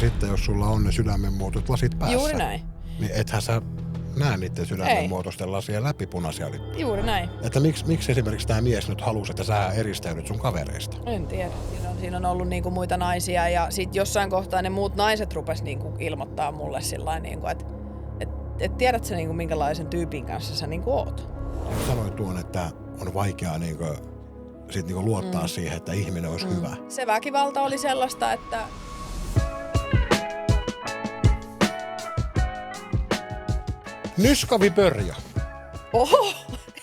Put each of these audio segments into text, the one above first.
sitten jos sulla on ne sydämenmuotoiset lasit päässä, Juuri näin. niin ethän sä näe niiden sydämenmuotoisten lasien läpi punaisia lippuja. Juuri näin. Että miksi esimerkiksi tämä mies nyt halusi, että sä eristäydyt sun kavereista? En tiedä. Siinä on ollut niinku muita naisia ja sit jossain kohtaa ne muut naiset rupes niinku ilmoittaa mulle sillain, niinku, että et tiedät sä niinku minkälaisen tyypin kanssa sä niinku oot. Sanoit tuon, että on vaikeaa niinku luottaa siihen, että ihminen olisi hyvä. Se väkivalta oli sellaista, että Nyskavi Börjö. oho,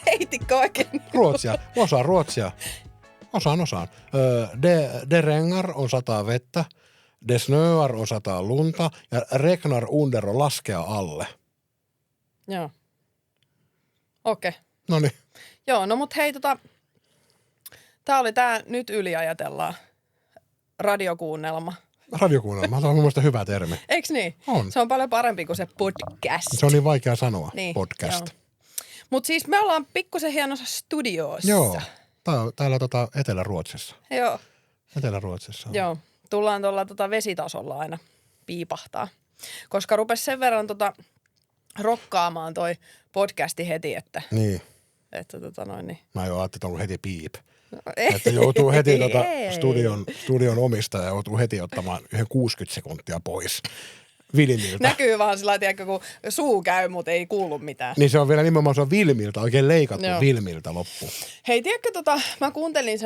heitikö oikein? Ruotsia. Mä osaan ruotsia. Osaan. De regnar on 100 vettä. De snöar on 100 lunta. Ja regnar under on laskea alle. Joo. Okei. Noniin. Joo, no mut hei tää oli tää nyt yliajatellaan radiokuunnelma. Radiokuunnelma. Se on mun mielestä hyvä termi. Eiks niin? On. Se on paljon parempi kuin se podcast. Se on niin vaikea sanoa, Niin, podcast. joo. Mut siis me ollaan pikkusen hienossa studioissa. Joo. Täällä Etelä-Ruotsissa. Joo. Etelä-Ruotsissa. Joo. Tullaan tuolla vesitasolla aina piipahtaa. Koska rupes sen verran rokkaamaan toi podcasti heti, että Niin. niin. Mä jo ajattelin, että on heti piip. No, ei. Että joutuu heti Ei. studion omistaja joutuu heti ottamaan yhden 60 sekuntia pois Vilmiltä. Näkyy vaan sillä tiedätkö, kun suu käy, mutta ei kuulu mitään. Niin se on vielä nimenomaan se on Vilmiltä, oikein leikattu Joo. Vilmiltä loppuun. Hei, tiedätkö, mä kuuntelin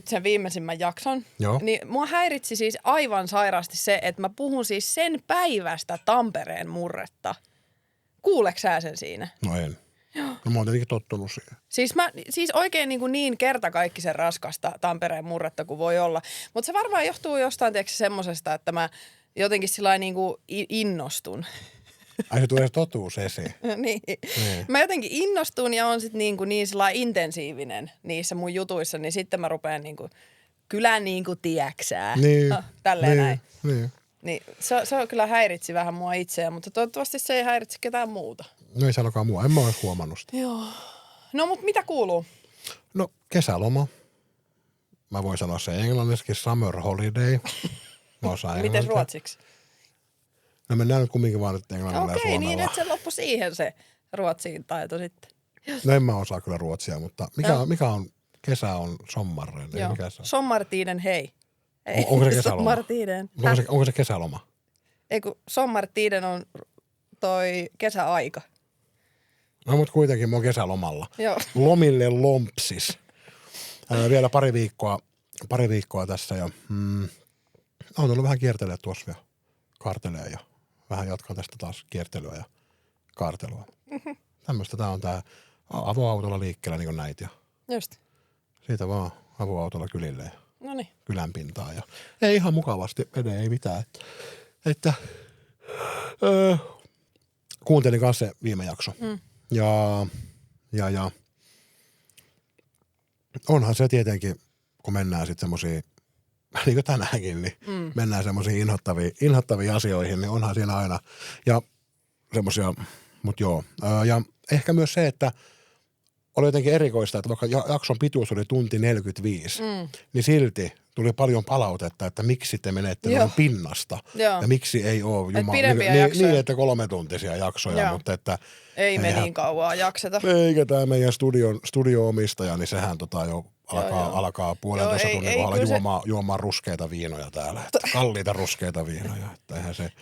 sen viimeisimmän jakson. Joo. Niin mua häiritsi siis aivan sairaasti se, että mä puhun siis sen päivästä Tampereen murretta. Kuuleeko sä sen siinä? No en. No mä oon tietenkin tottunut siihen. Siis oikein niin kertakaikkisen raskasta Tampereen murretta kuin voi olla. Mutta se varmaan johtuu jostain semmosesta, että mä jotenkin sillä niinku innostun. Ai se tulee totuus esiin. niin. Mä jotenkin innostun ja on sitten niin intensiivinen niissä mun jutuissa, niin sitten mä rupean kyllä tiäksää. Niin. Tälleen näin. Niin. Niin se kyllä häiritsi vähän mua itseä, mutta toivottavasti se ei häiritsi ketään muuta. No ei sanokaan mua, en mä olisi huomannut sitä. Joo. No mut mitä kuuluu? No kesäloma. Mä voin sanoa se englanniskin summer holiday. Mä osaan Miten englantia. ruotsiksi? No mennään nyt kumminkin vaan nyt englannilla ja Okei, suomella. niin että se loppui siihen se ruotsiin taito sitten. No en mä osaa kyllä ruotsia, mutta mikä on kesä on sommarren? Joo. Mikä se on? Sommartiden hei. Onko se kesäloma? Sommartiden. Onko se kesäloma? Ei kun sommartiden on toi kesäaika. No mutta kuitenkin mä oon kesälomalla. Joo. Lomille lompsis. Vielä pari viikkoa tässä ja on tullut vähän kiertelee tuossa ja kaartelee ja vähän jatkaa tästä taas kiertelyä ja kaartelua. Tämmöistä tää on tää avoautolla liikkeellä niin kuin näitä ja Just. siitä vaan avoautolla kylille ja Noniin. kylän pintaan ja ei ihan mukavasti menee, ei mitään. Että kuuntelin kanssa se viime jakso ja onhan se tietenkin, kun mennään sitten semmoisiin, niin kuin tänäänkin, niin mennään semmoisiin inhottaviin asioihin, niin onhan siinä aina ja semmoisia, mutta joo. Ja ehkä myös se, että oli jotenkin erikoista, että vaikka jakson pituus oli tunti 45, niin silti tuli paljon palautetta, että miksi te menette noin pinnasta. Joo. Ja miksi ei ole pidempiä jaksoja. niin, että 3-tuntisia jaksoja, Joo. mutta että Ei me niin kauaa jakseta. eikä tämä meidän studio-omistaja, niin sehän jo alkaa puolentoista tunnin kohdalla juomaan ruskeita viinoja täällä. Että kalliita ruskeita viinoja, että eihän se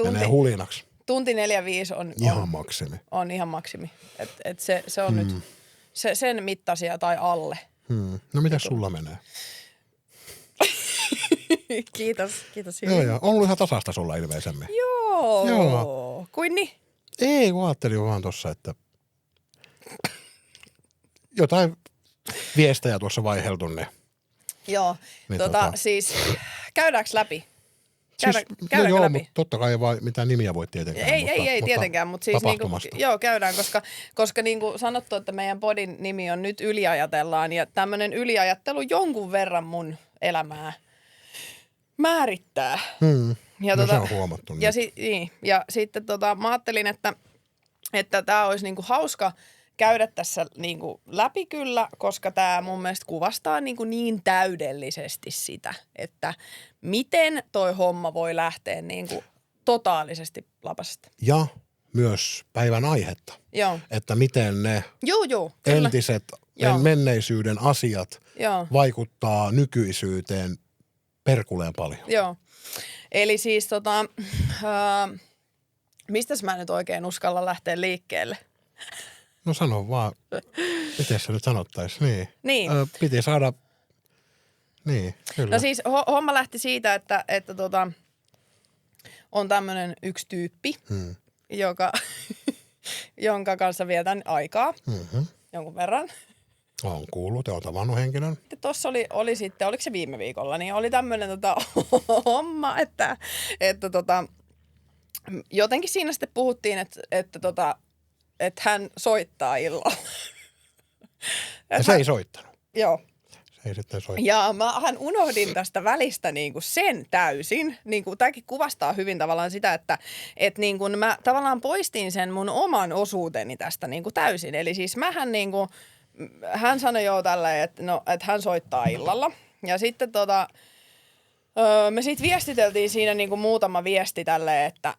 menee hulinaksi. Tunti 45 on Ihan maksimi. On ihan maksimi. Se on nyt sen mittaisia tai alle. No mitäs sulla menee? Kiitos Joo, on ollut ihan tasasta sulla ilmeisemmin. Joo. Kuin niin? Ei, kun ajattelin vaan tossa, että jotain viestejä tuossa vaiheltu, niin. Joo, Niin siis käydäänkö läpi? Käydäänkö joo, läpi? Mutta totta kai ei vaan mitään nimiä voi tietenkään. Ei tietenkään, mutta siis tapahtumasta. käydään, koska niin kuin sanottu, että meidän podin nimi on nyt Yliajatellaan ja tämmöinen yliajattelu jonkun verran mun elämää määrittää. Ja se on huomattu. Ja sitten mä ajattelin, että tämä olisi niinku hauska käydä tässä niinku läpi kyllä, koska tämä mun mielestä kuvastaa niin täydellisesti sitä, että miten toi homma voi lähteä niinku totaalisesti lapasesta. Ja myös päivän aihetta. Joo. Että miten ne kyllä. entiset menneisyyden asiat vaikuttaa nykyisyyteen perkuleen paljon. Joo. Eli siis mistäs mä nyt oikein uskallan lähteä liikkeelle? No sano vaan, miten se nyt sanottaisi, niin. Piti saada, niin, kyllä. No siis homma lähti siitä, että on tämmöinen yksi tyyppi, jonka kanssa vietän aikaa jonkun verran. Olen kuullut ja olen tavannut henkilön. Tuossa oli sitten, oliko se viime viikolla, niin oli tämmöinen homma, että jotenkin siinä sitten puhuttiin, että hän soittaa illalla. Ja se ei soittanut. Joo. Se ei sitten soittanut. Ja mähän unohdin tästä välistä niinku sen täysin. Niinku, tämäkin kuvastaa hyvin tavallaan sitä, että niinku mä tavallaan poistin sen mun oman osuuteni tästä niinku täysin. Eli siis hän sanoi jo tälleen, että hän soittaa illalla. Ja sitten me sitten viestiteltiin siinä niinku muutama viesti tälleen, että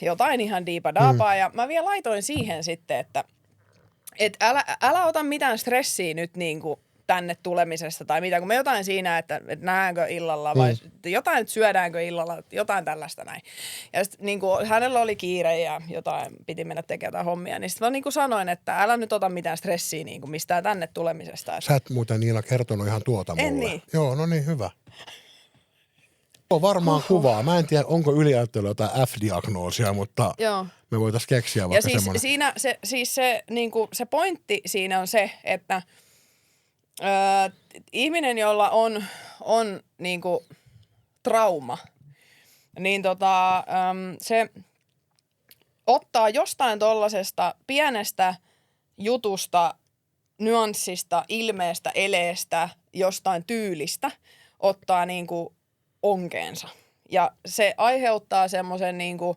jotain ihan diipadaapaa. Ja mä vielä laitoin siihen sitten, että älä ota mitään stressiä nyt niinku tänne tulemisesta tai mitä, kun me jotain siinä, että nähdäänkö illalla vai jotain, että syödäänkö illalla, jotain tällaista näin. Ja sitten niin hänellä oli kiire ja jotain, piti mennä tekemään jotain hommia, niin sitten mä niin sanoin, että älä nyt ota mitään stressiä niin mistään tänne tulemisesta. Sä et muuten Niina kertonut ihan tuota mulle. En niin. Joo, no niin, hyvä. On varmaan kuvaa. Mä en tiedä, onko yliajattelu jotain F-diagnoosia, mutta me voitaisiin keksiä vaikka semmoinen. Ja se pointti siinä on se, että ihminen, jolla on niinku trauma, niin se ottaa jostain tollasesta pienestä jutusta, nyanssista, ilmeestä, eleestä, jostain tyylistä, ottaa niinku onkeensa. Ja se aiheuttaa semmoisen niinku,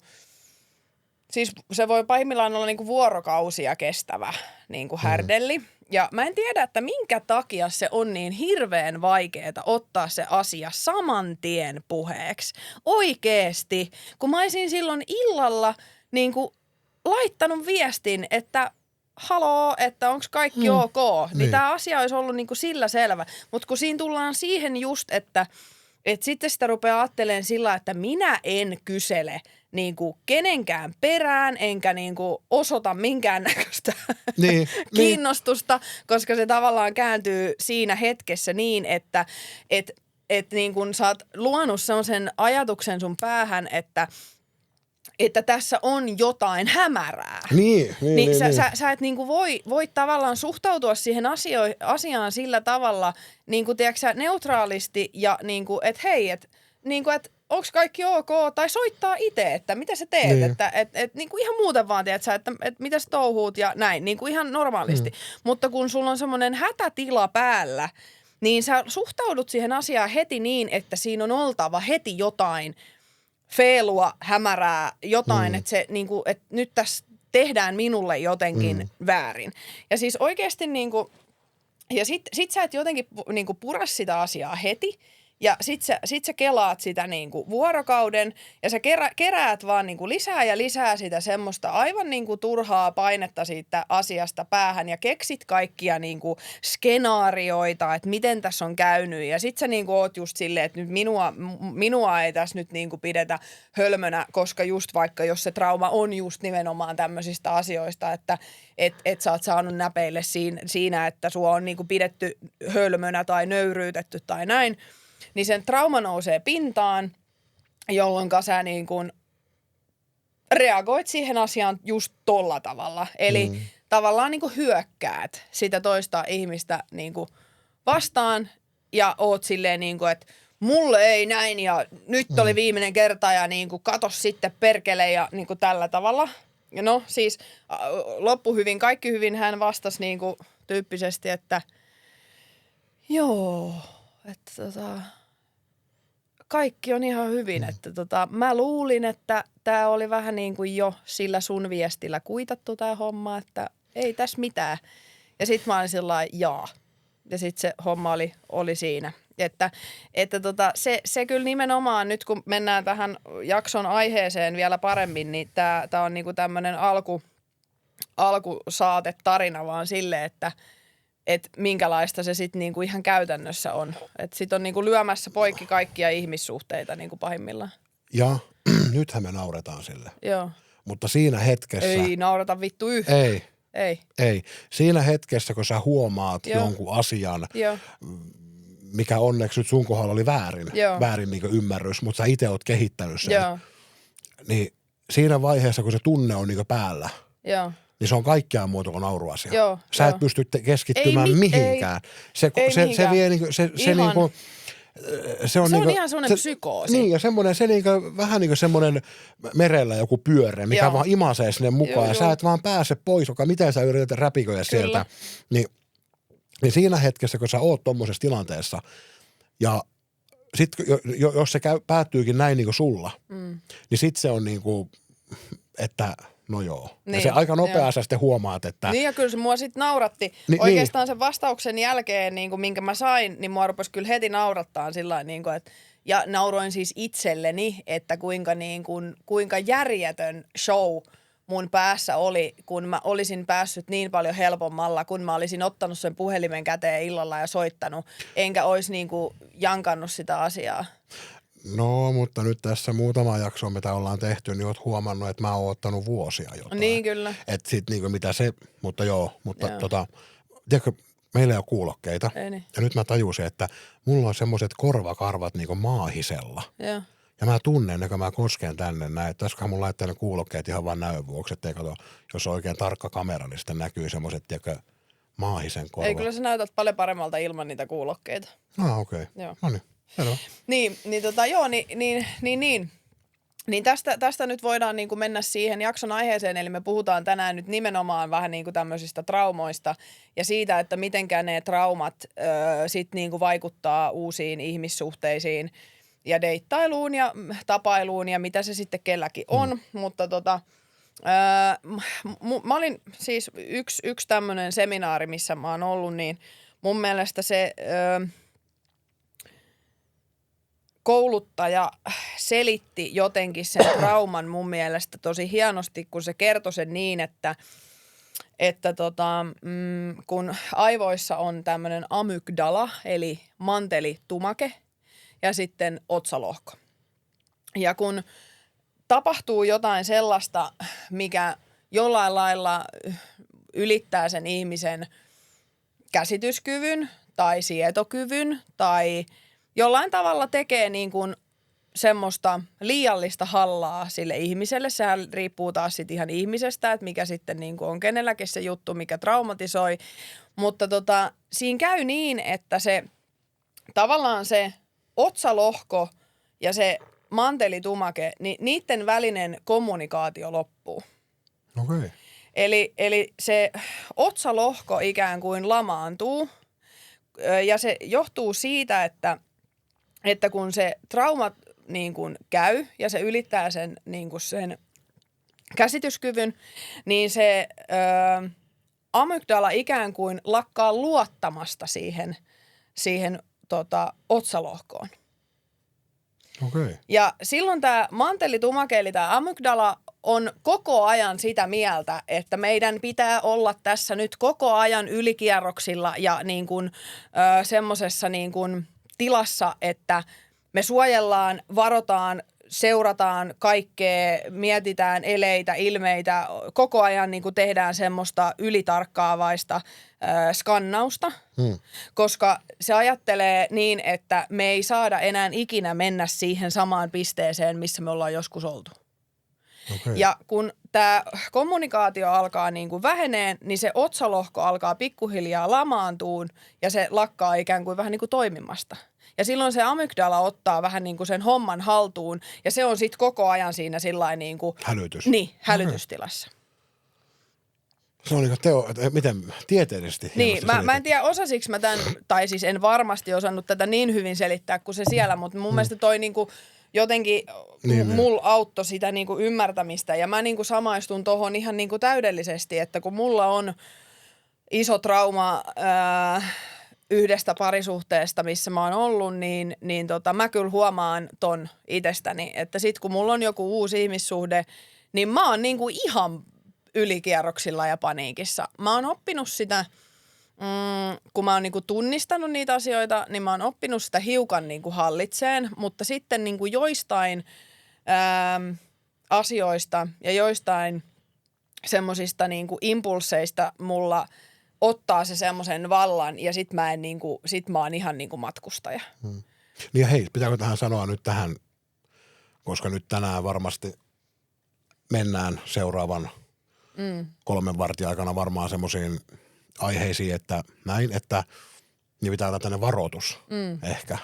siis se voi pahimmillaan olla niinku vuorokausia kestävä niinku härdelli. Ja mä en tiedä, että minkä takia se on niin hirveän vaikeaa ottaa se asia saman tien puheeksi. Oikeesti, kun mä olisin silloin illalla niin kuin laittanut viestin, että haloo, että onko kaikki ok, niin tämä asia olisi ollut niin kuin sillä selvä. Mutta kun siinä tullaan siihen just, että sitten sitä rupeaa ajattelemaan sillä, että minä en kysele niinku kenenkään perään, enkä niinku osoita minkäännäköistä kiinnostusta, koska se tavallaan kääntyy siinä hetkessä niin, että niinku sä oot luonut sellaisen ajatuksen sun päähän, että tässä on jotain hämärää. Niin. Sä et niinku voi tavallaan suhtautua siihen asiaan sillä tavalla, niinku tiedätkö, neutraalisti ja niinku, että hei, että niinku, onko kaikki ok, tai soittaa itse, että mitä sä teet, niin. että niinku ihan muuten vaan, tiedätkö, että mitä sä touhuut ja näin, niinku ihan normaalisti. Mutta kun sulla on semmoinen hätätila päällä, niin sä suhtaudut siihen asiaan heti niin, että siinä on oltava heti jotain feelua, hämärää, jotain, että se niinku, että nyt tässä tehdään minulle jotenkin väärin. Ja siis oikeasti niinku, ja sit sä et jotenkin niinku pura sitä asiaa heti, ja sit sä kelaat sitä niinku vuorokauden ja sä keräät vaan niinku lisää ja lisää sitä semmoista aivan niinku turhaa painetta siitä asiasta päähän ja keksit kaikkia niinku skenaarioita, että miten tässä on käynyt ja sit sä niinku oot just silleen, että nyt minua ei tässä nyt niinku pidetä hölmönä, koska just vaikka jos se trauma on just nimenomaan tämmöisistä asioista, että et sä oot saanut näpeille siinä, että sua on niinku pidetty hölmönä tai nöyryytetty tai näin, niin sen trauma nousee pintaan, jolloin sä niin kuin reagoit siihen asiaan just tolla tavalla. Eli tavallaan niin kuin hyökkäät sitä toista ihmistä niin kuin vastaan ja oot silleen niin kuin, että mulle ei näin ja nyt oli viimeinen kerta ja niin kuin kato sitten perkele ja niin kuin tällä tavalla. Ja no siis loppu hyvin, kaikki hyvin, hän vastasi niin kuin tyyppisesti, että joo, että kaikki on ihan hyvin, että mä luulin, että tää oli vähän niin kuin jo sillä sun viestillä kuitattu tää homma, että ei tässä mitään. Ja sit mä olin sellainen, jaa. Ja sit se homma oli siinä. Että se kyllä nimenomaan, nyt kun mennään tähän jakson aiheeseen vielä paremmin, niin tää on niinku tämmönen alkusaatetarina vaan sille, että minkälaista se sitten niinku ihan käytännössä on. Että sit on niinku lyömässä poikki kaikkia ihmissuhteita niinku pahimmillaan. Ja nythän me nauretaan sille. Joo. Mutta siinä hetkessä... Ei naurata vittu yhtään. Ei. Siinä hetkessä, kun sä huomaat jonkun asian, mikä onneksi nyt sun kohdalla oli väärin niin ymmärrys, mutta sä itse oot kehittänyt sen, niin siinä vaiheessa, kun se tunne on niin päällä, niin se on kaikkea muuta kuin nauruasia. Sä et pysty keskittymään mihinkään. Se vie niin kuin, se niin kuin, se on ihan semmoinen psykoosi. Niin, ja semmoinen, se vähän niin kuin semmoinen merellä joku pyöre, mikä vaan imasee sinne mukaan, ja sä et vaan pääse pois, joka miten sä yrität räpiköjä sieltä. Niin siinä hetkessä, kun sä oot tommosessa tilanteessa, ja sit jos se päättyykin näin niin kuin sulla, niin sit se on niin kuin, että... No joo. Niin, ja se aika nopeasti sitten huomaat, että... Niin ja kyllä se mua sitten nauratti. Oikeastaan sen vastauksen jälkeen, niin kuin, minkä mä sain, niin mua rupesi kyllä heti naurattaa sillä niin kuin, että... Ja nauroin siis itselleni, että kuinka järjetön show mun päässä oli, kun mä olisin päässyt niin paljon helpommalla, kun mä olisin ottanut sen puhelimen käteen illalla ja soittanut, enkä olisi niin kuin jankannut sitä asiaa. No, mutta nyt tässä muutama jakso, mitä ollaan tehty, niin oot huomannut, että mä oon ottanut vuosia jotain. Niin, kyllä. Että sit niinku mitä se, mutta tiedätkö, meillä ei ole kuulokkeita. Ei niin. Ja nyt mä tajusin, että mulla on semmoiset korvakarvat niinku maahisella. Joo. Ja mä tunnen, kun mä kosken tänne näin, että olisikohan mun laittaa ne kuulokkeet ihan vaan näön vuoksi, ettei kato, jos on oikein tarkka kamera, niin sitten näkyy semmoiset, tiedätkö, maahisen korva. Ei, kyllä sä näytät paljon paremmalta ilman niitä kuulokkeita. Okei. No niin. Selvä. Niin tästä nyt voidaan niin kuin mennä siihen jakson aiheeseen, eli me puhutaan tänään nyt nimenomaan vähän niin kuin tämmöisistä traumoista ja siitä, että mitenkä ne traumat sitten niin kuin vaikuttaa uusiin ihmissuhteisiin ja deittailuun ja tapailuun ja mitä se sitten kelläkin on, mutta mä olin siis yksi tämmöinen seminaari, missä mä oon ollut, niin mun mielestä se... kouluttaja selitti jotenkin sen trauman mun mielestä tosi hienosti, kun se kertoi sen niin, että kun aivoissa on tämmöinen amygdala, eli mantelitumake, ja sitten otsalohko. Ja kun tapahtuu jotain sellaista, mikä jollain lailla ylittää sen ihmisen käsityskyvyn tai sietokyvyn tai jollain tavalla tekee niin kuin semmoista liiallista hallaa sille ihmiselle. Sehän riippuu taas sitten ihan ihmisestä, että mikä sitten niin kuin on kenelläkin se juttu, mikä traumatisoi. Mutta siinä käy niin, että se tavallaan se otsalohko ja se mantelitumake, niin niiden välinen kommunikaatio loppuu. Okei. Eli se otsalohko ikään kuin lamaantuu ja se johtuu siitä, että kun se trauma niin kuin käy ja se ylittää sen, niin kuin sen käsityskyvyn, niin se amygdala ikään kuin lakkaa luottamasta siihen otsalohkoon. Okay. Ja silloin tämä mantelitumake, eli tämä amygdala, on koko ajan sitä mieltä, että meidän pitää olla tässä nyt koko ajan ylikierroksilla ja niin kuin semmoisessa niin kuin tilassa, että me suojellaan, varotaan, seurataan kaikkea, mietitään eleitä, ilmeitä, koko ajan niin kuin tehdään semmoista ylitarkkaavaista skannausta, koska se ajattelee niin, että me ei saada enää ikinä mennä siihen samaan pisteeseen, missä me ollaan joskus oltu. Okay. Ja kun tämä kommunikaatio alkaa niin kuin väheneen, niin se otsalohko alkaa pikkuhiljaa lamaantuun ja se lakkaa ikään kuin vähän niin kuin toimimasta. Ja silloin se amygdala ottaa vähän niin kuin sen homman haltuun ja se on sitten koko ajan siinä sillain niin kuin... Hälytys. Niin, hälytystilassa. Se on miten tieteellisesti? Niin, mä en tiedä osasiko mä tämän, tai siis en varmasti osannut tätä niin hyvin selittää kuin se siellä, mutta mun mielestä toi niinku jotenkin mulla auttoi sitä niinku ymmärtämistä ja mä niinku samaistun tohon ihan niinku täydellisesti, että kun mulla on iso trauma yhdestä parisuhteesta, missä mä oon ollut, niin mä kyllä huomaan ton itsestäni, että sit kun mulla on joku uusi ihmissuhde, niin mä oon niinku ihan ylikierroksilla ja paniikissa. Mä oon oppinut sitä, kun mä oon niinku tunnistanut niitä asioita, niin mä oon oppinut sitä hiukan niinku hallitseen, mutta sitten niinku joistain asioista ja joistain semmosista niinku impulseista mulla ottaa se semmoisen vallan ja sit mä oon ihan niinku matkustaja. Niin ja hei, pitääkö tähän sanoa nyt tähän, koska nyt tänään varmasti mennään seuraavan 3 vartin aikana varmaan semmoisiin aiheisiin, että näin, että niin pitää olla tämmöinen varoitus ehkä,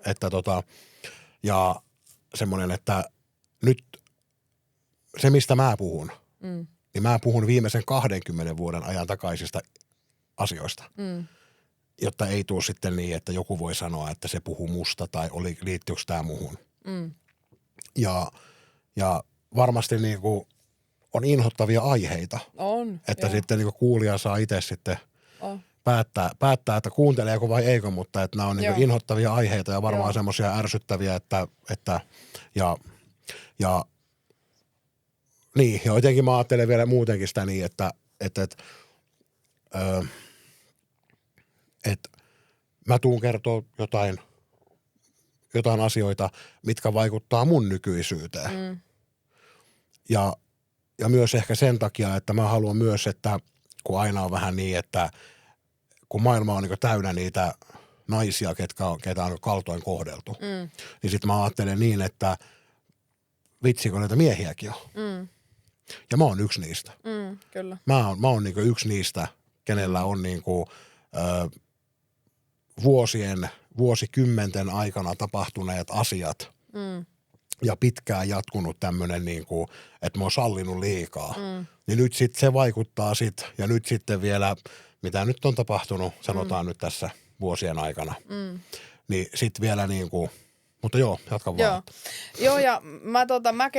että ja semmoinen, että nyt se mistä mä puhun, niin mä puhun viimeisen 20 vuoden ajan takaisista asioista, jotta ei tule sitten niin, että joku voi sanoa, että se puhuu musta tai liittyykö tämä muuhun. Ja varmasti niinku on inhottavia aiheita. On. Että joo. Sitten niinku kuulija saa itse sitten päättää, että kuunteleeko vai eikö, mutta että nämä on niinku inhottavia aiheita ja varmaan semmoisia ärsyttäviä, että niin, ja jotenkin mä ajattelen vielä muutenkin sitä niin, että mä tuun kertoa jotain asioita, mitkä vaikuttaa mun nykyisyyteen. Ja myös ehkä sen takia, että mä haluan myös, että kun aina on vähän niin, että kun maailma on niin täynnä niitä naisia, ketä on kaltoin kohdeltu, niin sitten mä ajattelen niin, että vitsikö näitä miehiäkin on. Ja mä oon yksi niistä. Kyllä. Mä oon niinku yksi niistä, kenellä on niinku, vuosikymmenten aikana tapahtuneet asiat ja pitkään jatkunut tämmöinen, niinku, että mä oon sallinut liikaa. Niin nyt sitten se vaikuttaa ja nyt sitten vielä, mitä nyt on tapahtunut, sanotaan nyt tässä vuosien aikana, niin sitten vielä niinku, mutta joo, jatka vaan. Joo, ja mä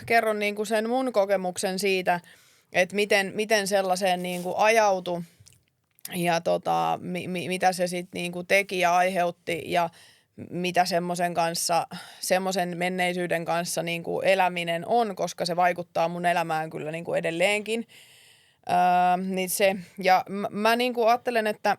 kerron niinku sen mun kokemuksen siitä, että miten sellaiseen niinku ajautui ja mitä se sitten niinku teki ja aiheutti ja mitä semmoisen menneisyyden kanssa niinku eläminen on, koska se vaikuttaa mun elämään kyllä niinku edelleenkin. Niin se, ja mä niinku ajattelen, että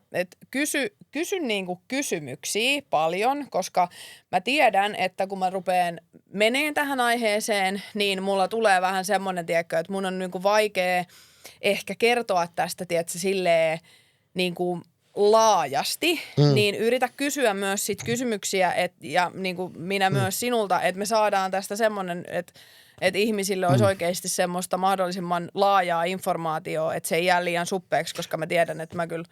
kysyn niinku kysymyksiä paljon, koska mä tiedän, että kun mä rupean meneen tähän aiheeseen, niin mulla tulee vähän semmoinen, tiedätkö, että mun on niinku vaikea ehkä kertoa tästä, tiedätkö, silleen niinku laajasti, niin yritä kysyä myös sit kysymyksiä ja niinku minä myös sinulta, että me saadaan tästä semmoinen, että ihmisille olisi oikeasti semmoista mahdollisimman laajaa informaatiota, että se ei jää liian suppeeksi, koska mä tiedän, että mä kyllä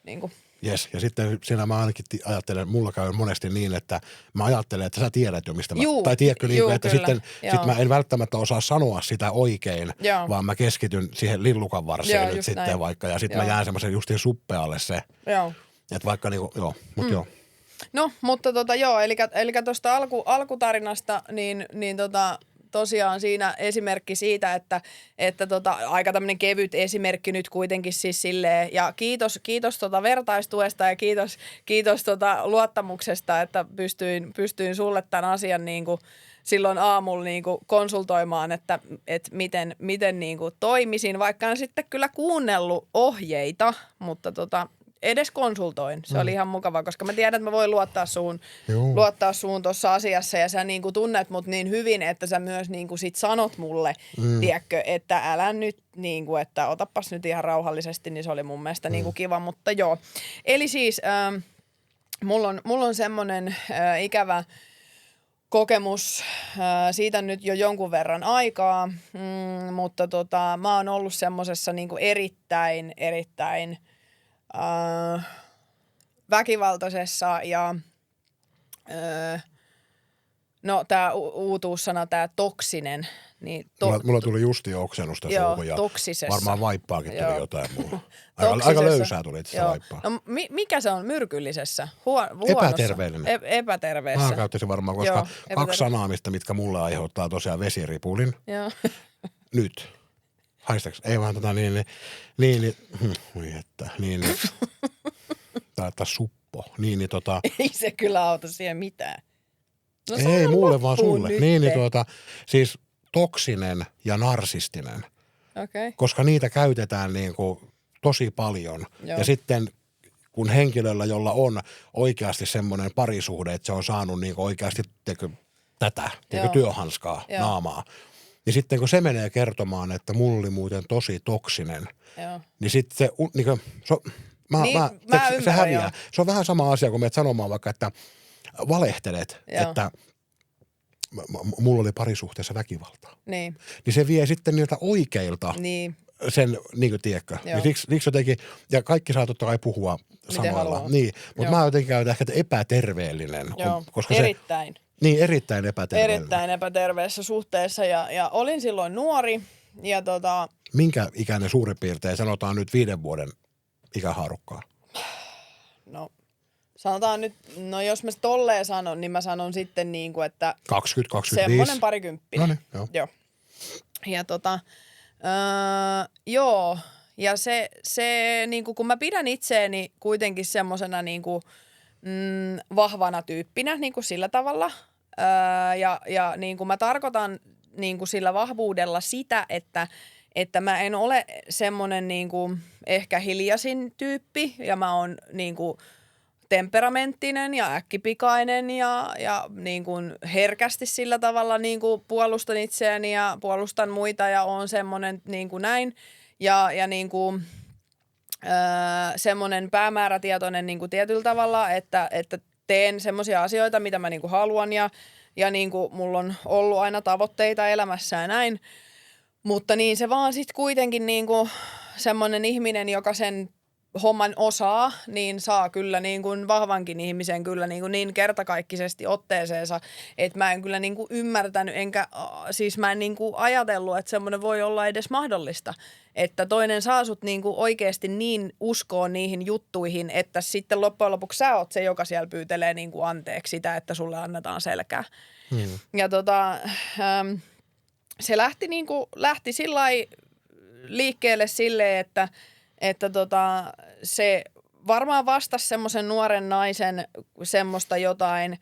niinku. Jes, ja sitten siinä mä ainakin ajattelen, mulla käy monesti niin, että mä ajattelen, että sä tiedät jo mistä mä, tai tiedätkö niin, että sitten mä en välttämättä osaa sanoa sitä oikein, vaan mä keskityn siihen lillukan varseen nyt sitten näin. Vaikka, ja sitten mä jään semmoisen justiin suppealle se, että vaikka niinku, mutta joo. No, mutta eli tuosta alkutarinasta, niin tosiaan siinä esimerkki siitä, että aika tämmöinen kevyt esimerkki nyt kuitenkin siis silleen, ja kiitos vertaistuesta ja kiitos luottamuksesta, että pystyin sulle tämän asian niinku silloin aamulla niinku konsultoimaan, että miten niinku toimisin, vaikka en sitten kyllä kuunnellut ohjeita, mutta edes konsultoin. Se oli ihan mukava, koska mä tiedän, että mä voin luottaa suun tuossa asiassa ja sä niinku tunnet mut niin hyvin, että sä myös niinku sit sanot mulle, tiedätkö, että älä nyt niinku, että otapas nyt ihan rauhallisesti, niin se oli mun mielestä niinku kiva, mutta joo. Eli siis mulla on semmonen ikävä kokemus siitä nyt jo jonkun verran aikaa, mutta mä oon ollut semmosessa niinku erittäin väkivaltaisessa ja No tää uutuussana, tää toksinen. Niin Mulla tuli justi oksennusta suuhun ja toksisessa. varmaan vaippaakin tuli jotain muuta. Aika löysää tuli itse vaippaa. No mikä se on myrkyllisessä? Huonossa? Epäterveellinen. Epäterveessä. Mä käyttäisin varmaan, koska kaksi sanaa, mitkä mulle aiheuttaa tosiaan vesiripulin. Joo. Nyt. Haistaks? Ei vaan tai suppo. Ei se kyllä auta siihen mitään. No, ei mulle vaan sulle. Nyt. Siis toksinen ja narsistinen. Okay. Koska niitä käytetään niinku tosi paljon. Joo. Ja sitten kun henkilöllä, jolla on oikeasti semmoinen parisuhde, että se on saanut niinku oikeasti tätä työhanskaa naamaa, niin sitten kun se menee kertomaan, että mulla oli muuten tosi toksinen, niin sitten se, se häviää. Jo. Se on vähän sama asia, kun menet sanomaan vaikka, että valehtelet, että mulla oli parisuhteessa väkivaltaa. Niin se vie sitten niiltä oikeilta sen, niin kuin tiedätkö. Niin siksi jotenkin, ja kaikki saa totta kai puhua samalla. Niin, mutta mä jotenkin käytän ehkä epäterveellinen. Koska erittäin. Erittäin epäterveellinen. Erittäin epäterveessä suhteessa ja olin silloin nuori ja Minkä ikäinen suurin piirtein, sanotaan nyt 5 vuoden ikähaarukkaa? No sanotaan nyt, no jos mä tolleen sanon, niin mä sanon sitten niin kuin, että 20-25. Semmoinen parikymppinen. No niin, joo. Ja joo, ja se niin kuin, kun mä pidän itseäni kuitenkin semmosena niin kuin, vahvana tyyppinä niin kuin sillä tavalla, ja niin kuin mä tarkoitan niin kuin sillä vahvuudella sitä, että mä en ole semmoinen niin kuin ehkä hiljaisin tyyppi, ja mä oon niin kuin temperamenttinen ja äkkipikainen ja niin kuin herkästi sillä tavalla niin kuin puolustan itseäni ja puolustan muita ja on semmoinen niin kuin näin ja niin kuin semmoinen päämäärätietoinen niin kuin tietyllä tavalla, että teen semmoisia asioita, mitä mä niin kuin haluan ja niin kuin mulla on ollut aina tavoitteita elämässä ja näin, mutta niin se vaan sitten kuitenkin niin kuin semmoinen ihminen, joka sen homman osaa, niin saa kyllä niin kuin vahvankin ihmisen kyllä niin kertakaikkisesti otteeseensa, että mä en kyllä niin kuin ymmärtänyt, siis mä en niin kuin ajatellut, että semmoinen voi olla edes mahdollista, että toinen saa sut niin kuin oikeasti niin uskoon niihin juttuihin, että sitten loppujen lopuksi sä oot se, joka siellä pyytelee niin kuin anteeksi sitä, että sulle annetaan selkää. Ja se lähti sillai liikkeelle silleen, että se varmaan vastasi semmoisen nuoren naisen semmoista jotain,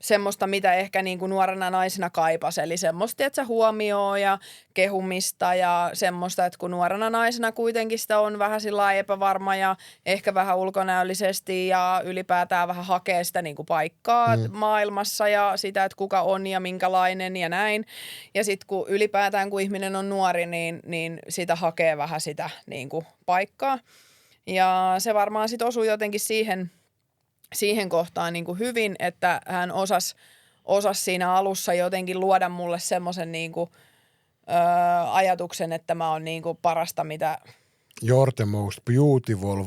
semmoista mitä ehkä niin kuin nuorena naisena kaipasi. Eli semmoista, että se huomioi ja kehumista ja semmoista, että kun nuorena naisena kuitenkin sitä on vähän sillä epävarma ja ehkä vähän ulkonäöllisesti ja ylipäätään vähän hakee sitä niin kuin paikkaa maailmassa ja sitä, että kuka on ja minkälainen ja näin. Ja sitten kun ylipäätään kun ihminen on nuori, niin sitä hakee vähän sitä niin kuin paikkaa. Ja se varmaan sitten osui jotenkin siihen kohtaan niin kuin hyvin, että hän osasi siinä alussa jotenkin luoda mulle semmoisen niin kuin, ajatuksen, että mä oon niin kuin parasta, mitä... You're the most beautiful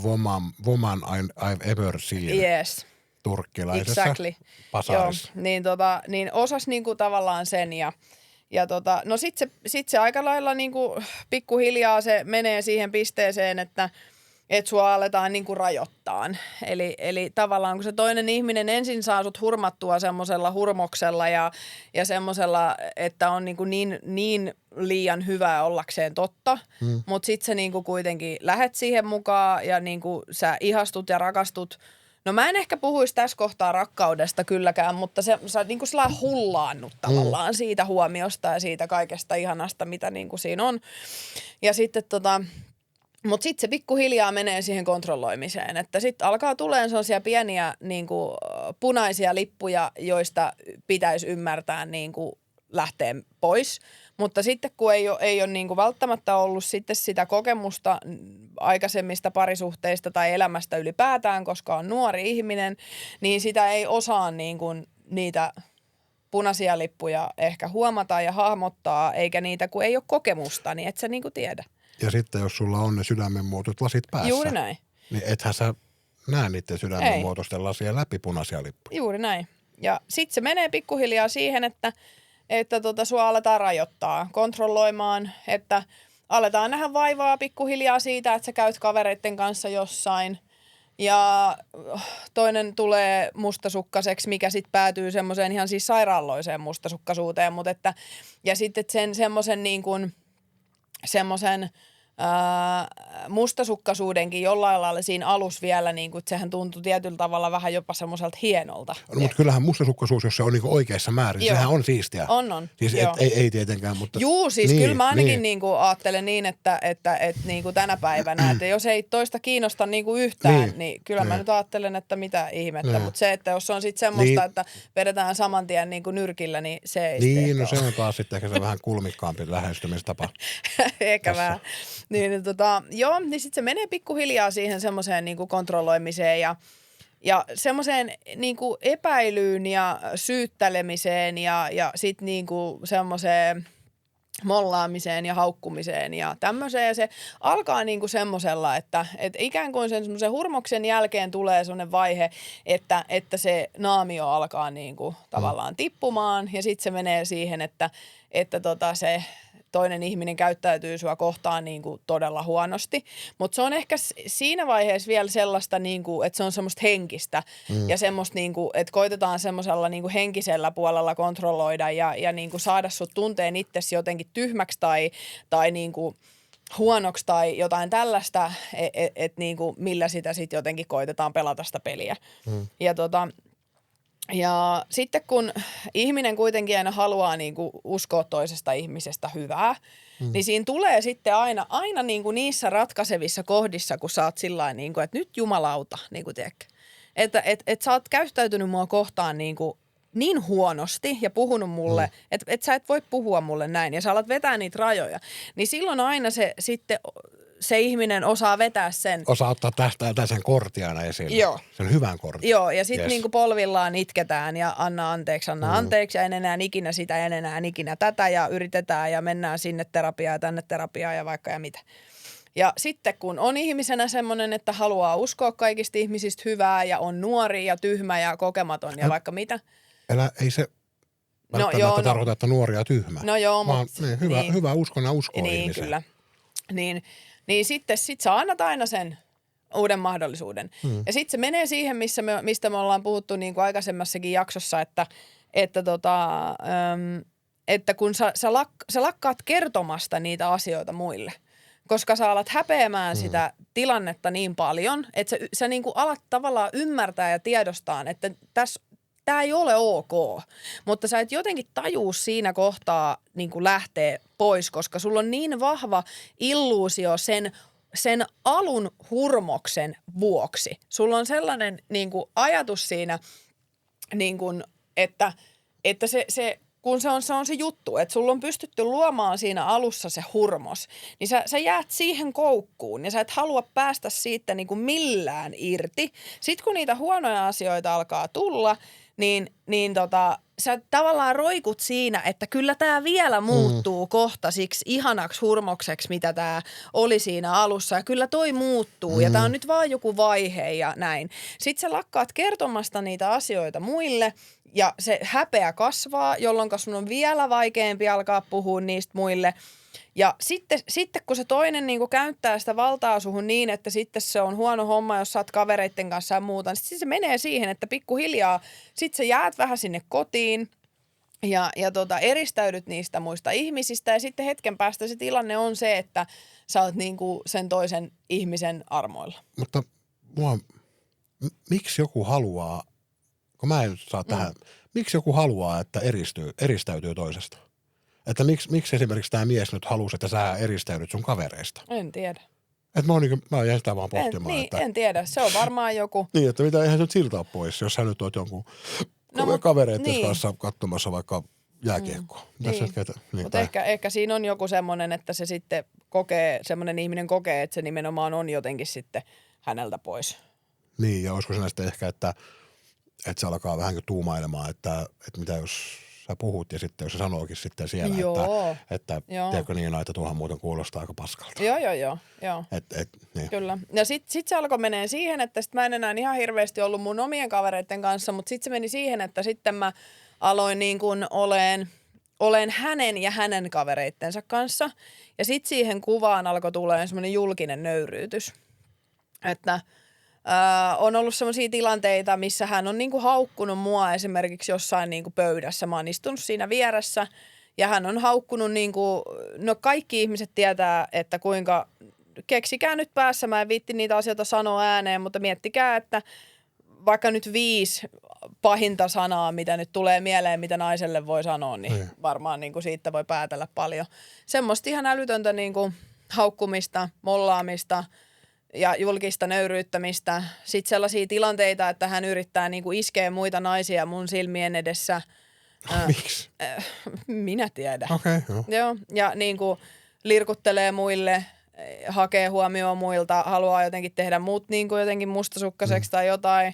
woman I've ever seen. Yes. Turkkilaisessa pasarissa. Niin osasi niin kuin tavallaan sen ja no sit se aika lailla niin kuin pikkuhiljaa se menee siihen pisteeseen, että sua aletaan niinku rajoittaan. Eli tavallaan kun se toinen ihminen ensin saa sut hurmattua semmoisella hurmoksella ja semmoisella, että on niinku niin liian hyvää ollakseen totta, mutta sit sä niinku kuitenkin lähet siihen mukaan ja niinku sä ihastut ja rakastut. No mä en ehkä puhuisi tässä kohtaa rakkaudesta kylläkään, mutta sä niinku sellainen hullaannut tavallaan siitä huomiosta ja siitä kaikesta ihanasta, mitä niinku siinä on. Ja sitten mutta sitten se pikkuhiljaa menee siihen kontrolloimiseen, että sitten alkaa tulemaan sellaisia pieniä niinku, punaisia lippuja, joista pitäisi ymmärtää niinku, lähteä pois. Mutta sitten kun ei ole niinku, välttämättä ollut sitten sitä kokemusta aikaisemmista parisuhteista tai elämästä ylipäätään, koska on nuori ihminen, niin sitä ei osaa niinku, niitä punaisia lippuja ehkä huomata ja hahmottaa, eikä niitä kun ei ole kokemusta, niin et sä niinku tiedä. Ja sitten jos sulla on ne sydämenmuotoiset lasit päässä, juuri näin. Niin ethän sä näe niiden sydämenmuotoisten lasien läpi punaisia lippuja. Juuri näin. Ja sit se menee pikkuhiljaa siihen, että sua aletaan rajoittaa, kontrolloimaan, että aletaan nähdä vaivaa pikkuhiljaa siitä, että sä käyt kavereitten kanssa jossain. Ja toinen tulee mustasukkaseksi, mikä sitten päätyy semmoiseen ihan siis sairaalloiseen mustasukkaisuuteen, mutta ja sitten sen semmoisen niin kuin semmoisen mustasukkaisuudenkin jollain lailla siinä alussa vielä, niin kuin, että sehän tuntui tietyllä tavalla vähän jopa semmoiselta hienolta. No, mutta kyllähän mustasukkaisuus, jos se on niinku oikeassa määrin, sehän on siistiä. On. Siis ei tietenkään, mutta... Juu, siis kyllä mä ainakin niinku ajattelen niin, että niinku tänä päivänä, että jos ei toista kiinnosta niinku yhtään, niin kyllä mä nyt ajattelen, että mitä ihmettä. Mutta se, että jos on sitten semmoista, että vedetään saman tien niinku nyrkillä, niin se ei niin, no se on taas sitten ehkä se vähän kulmikkaampi lähestymistapa. Ehkä vähän. Niin sitten se menee pikkuhiljaa siihen semmoiseen niinku kontrolloimiseen ja semmoiseen niinku epäilyyn ja syyttelemiseen ja sitten niinku semmoiseen mollaamiseen ja haukkumiseen ja tämmöiseen. Ja se alkaa niinku semmoisella, että ikään kuin sen semmoisen hurmoksen jälkeen tulee semmoinen vaihe, että se naamio alkaa niinku tavallaan tippumaan ja sitten se menee siihen, että se toinen ihminen käyttäytyy sua kohtaan niin kuin todella huonosti, mutta se on ehkä siinä vaiheessa vielä sellaista, niin kuin, että se on semmoista henkistä ja semmoista, niin kuin, että koitetaan semmoisella niin kuin henkisellä puolella kontrolloida ja niin kuin saada sut tunteen itsesi jotenkin tyhmäksi tai niin kuin huonoksi tai jotain tällaista, niin kuin millä sitä sitten jotenkin koitetaan pelata sitä peliä. Ja sitten kun ihminen kuitenkin aina haluaa niinku uskoa toisesta ihmisestä hyvää, niin siinä tulee sitten aina niinku niissä ratkaisevissa kohdissa, kun sä oot sillain, niinku, että nyt jumalauta, niinku tiedätkö, että sä oot käyttäytynyt mua kohtaan niinku niin huonosti ja puhunut mulle, että sä et voi puhua mulle näin ja sä alat vetää niitä rajoja, niin silloin aina se ihminen osaa vetää sen. Osaa ottaa tästä sen kortin aina esille. Joo. Sen hyvän kortin. Joo, ja sitten niinku polvillaan itketään ja anna anteeksi ja en enää ikinä sitä, en enää ikinä tätä ja yritetään ja mennään sinne terapiaan ja tänne terapiaan ja vaikka ja mitä. Ja sitten kun on ihmisenä semmoinen, että haluaa uskoa kaikista ihmisistä hyvää ja on nuori ja tyhmä ja kokematon ja vaikka mitä. Ei se välttämättä tarkoita, että nuori ja tyhmä. No joo, mutta hyvä uskona uskoo niin, ihmiseen. Kyllä. Niin sitten sä annat aina sen uuden mahdollisuuden. Ja sitten se menee siihen, mistä me ollaan puhuttu niin kuin aikaisemmassakin jaksossa, että kun sä lakkaat kertomasta niitä asioita muille, koska sä alat häpeämään sitä tilannetta niin paljon, että sä niin kuin alat tavallaan ymmärtää ja tiedostaa, että tämä ei ole ok, mutta sä et jotenkin tajuu siinä kohtaa niin kuin lähteä pois, koska sulla on niin vahva illuusio sen alun hurmoksen vuoksi. Sulla on sellainen niin kuin ajatus siinä, niin kuin, että kun se on se juttu, että sulla on pystytty luomaan siinä alussa se hurmos, niin sä jäät siihen koukkuun ja sä et halua päästä siitä niin kuin millään irti. Sitten kun niitä huonoja asioita alkaa tulla, niin sä tavallaan roikut siinä, että kyllä tämä vielä muuttuu kohta siksi ihanaksi hurmokseksi, mitä tämä oli siinä alussa. Ja kyllä toi muuttuu ja tämä on nyt vaan joku vaihe ja näin. Sitten sä lakkaat kertomasta niitä asioita muille ja se häpeä kasvaa, jolloin sun on vielä vaikeampi alkaa puhua niistä muille. Ja sitten kun se toinen niin kuin käyttää sitä valtaa suhun niin, että sitten se on huono homma, jos sä oot kavereitten kanssa ja muuta, niin sitten se menee siihen, että pikkuhiljaa sitten sä jäät vähän sinne kotiin ja eristäydyt niistä muista ihmisistä ja sitten hetken päästä se tilanne on se, että sä oot niin kuin sen toisen ihmisen armoilla. Mutta miksi joku haluaa, kun mä en saa tähän, miksi joku haluaa, että eristäytyy toisesta? Että miksi esimerkiksi tämä mies nyt halusi, että sä eristäydyt sun kavereista? En tiedä. Että mä jäin sitä vaan pohtimaan. En tiedä. Se on varmaan joku. Niin, että mitä eihän se nyt siltä ole pois, jos sä nyt oot jonkun kavereiden kanssa katsomassa vaikka jääkiekkoa. Mutta ehkä siinä on joku semmoinen, että se sitten semmoinen ihminen kokee, että se nimenomaan on jotenkin sitten häneltä pois. Niin, ja olisiko se näistä ehkä, että se alkaa vähän tuumailemaan, että mitä jos sä puhut ja sitten jos se sanookin sitten siellä, Joo. että tiedätkö niin, että tuohan muuten kuulostaa aika paskalta. Joo. Niin. Kyllä. Ja sit se alkoi menee siihen, että sit mä en enää ihan hirveästi ollut mun omien kavereiden kanssa, mutta sit se meni siihen, että sitten mä aloin niin kuin olen hänen ja hänen kavereittensa kanssa. Ja sit siihen kuvaan alkoi tulemaan semmoinen julkinen nöyryytys. Että on ollut semmoisia tilanteita, missä hän on niinku haukkunut mua esimerkiksi jossain niinku pöydässä. Mä oon istunut siinä vieressä ja hän on haukkunut niinku, no kaikki ihmiset tietää, että kuinka, keksikää nyt päässä, mä en viitti niitä asioita sanoa ääneen, mutta miettikää, että vaikka nyt 5 pahinta sanaa, mitä nyt tulee mieleen, mitä naiselle voi sanoa, niin varmaan niinku siitä voi päätellä paljon. Semmoista ihan älytöntä niinku haukkumista, mollaamista ja julkista nöyryyttämistä. Sitten sellaisia tilanteita, että hän yrittää niinku iskeä muita naisia mun silmien edessä. Miksi? Minä tiedän. Okei, Joo, ja niinku lirkuttelee muille, hakee huomioon muilta, haluaa jotenkin tehdä muut niinku jotenkin mustasukkaiseksi tai jotain.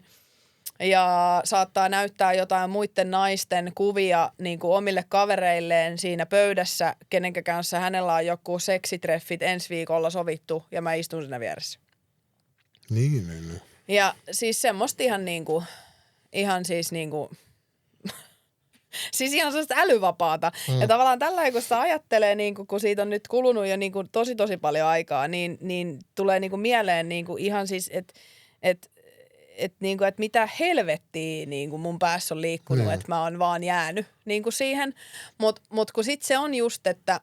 Ja saattaa näyttää jotain muiden naisten kuvia niin kuin omille kavereilleen siinä pöydässä, kenenkä kanssa hänellä on joku seksitreffit ensi viikolla sovittu ja mä istun siinä vieressä. Niin. Ja siis semmoista ihan sellaista älyvapaata. Ja tavallaan tällä kun sitä ajattelee, niin kun siitä on nyt kulunut jo niin tosi paljon aikaa, niin tulee niin mieleen niin ihan siis, että mitä helvettiä niin mun päässä on liikkunut, että mä oon vaan jäänyt niin siihen. Mut kun sit se on just, että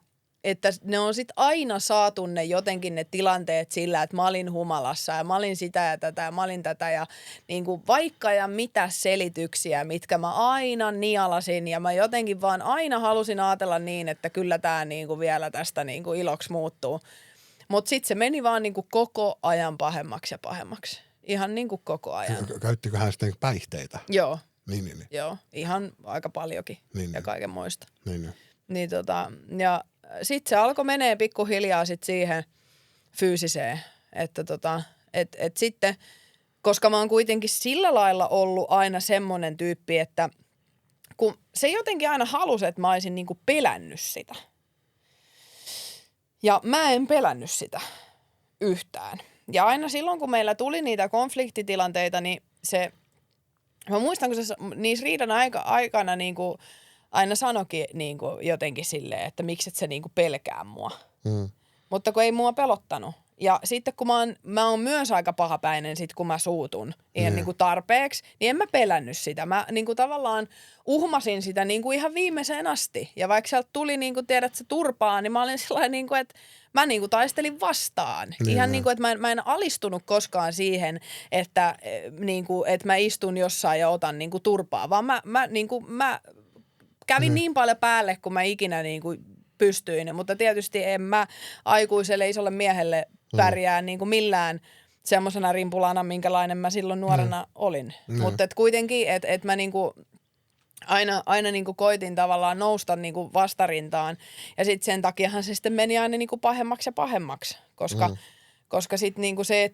ne on sit aina saatu ne jotenkin ne tilanteet sillä, että mä olin humalassa ja mä olin sitä ja tätä ja mä olin tätä ja niin kuin vaikka ja mitä selityksiä, mitkä mä aina nialasin ja mä jotenkin vaan aina halusin ajatella niin, että kyllä tää niin kuin vielä tästä niin kuin iloksi muuttuu. Mut sit se meni vaan niin kuin koko ajan pahemmaksi ja pahemmaksi. Ihan niin kuin koko ajan. Käyttikö hän sitten päihteitä? Joo. Niin. Joo, ihan aika paljonkin niin. ja kaikenmoista. Niin. Ja sitten se alkoi menee pikkuhiljaa sit siihen fyysiseen, että et sitten, koska mä oon kuitenkin sillä lailla ollut aina semmoinen tyyppi, että kun se jotenkin aina halusi, että mä olisin niinku pelännyt sitä. Ja mä en pelännyt sitä yhtään. Ja aina silloin, kun meillä tuli niitä konfliktitilanteita, niin mä muistan, kun se niissä riidan aikana niinku aina sanokin niinku jotenkin silleen, että miksi et sä niinku pelkää mua. Mutta kun ei mua pelottanut. Ja sitten kun mä oon myös aika pahapäinen sit, kun mä suutun ihan niinku tarpeeksi, niin en mä pelännyt sitä. Mä niinku tavallaan uhmasin sitä niinku ihan viimeiseen asti. Ja vaikka sieltä tuli niinku tiedät sä turpaa, niin mä olin sellainen niinku, että mä niinku taistelin vastaan. Ihan niinku, että mä en alistunut koskaan siihen, että niinku, että mä istun jossain ja otan niinku turpaa, vaan mä kävin niin paljon päälle, kun mä ikinä niinku pystyin, mutta tietysti en mä aikuiselle isolle miehelle pärjää niin kuin millään semmoisena rimpulana, minkälainen mä silloin nuorena olin. Mutta kuitenkin, että mä niinku aina niinku koitin tavallaan nousta niinku vastarintaan ja sitten sen takiahan se sitten meni aina niinku pahemmaksi ja pahemmaksi, koska sitten niinku se,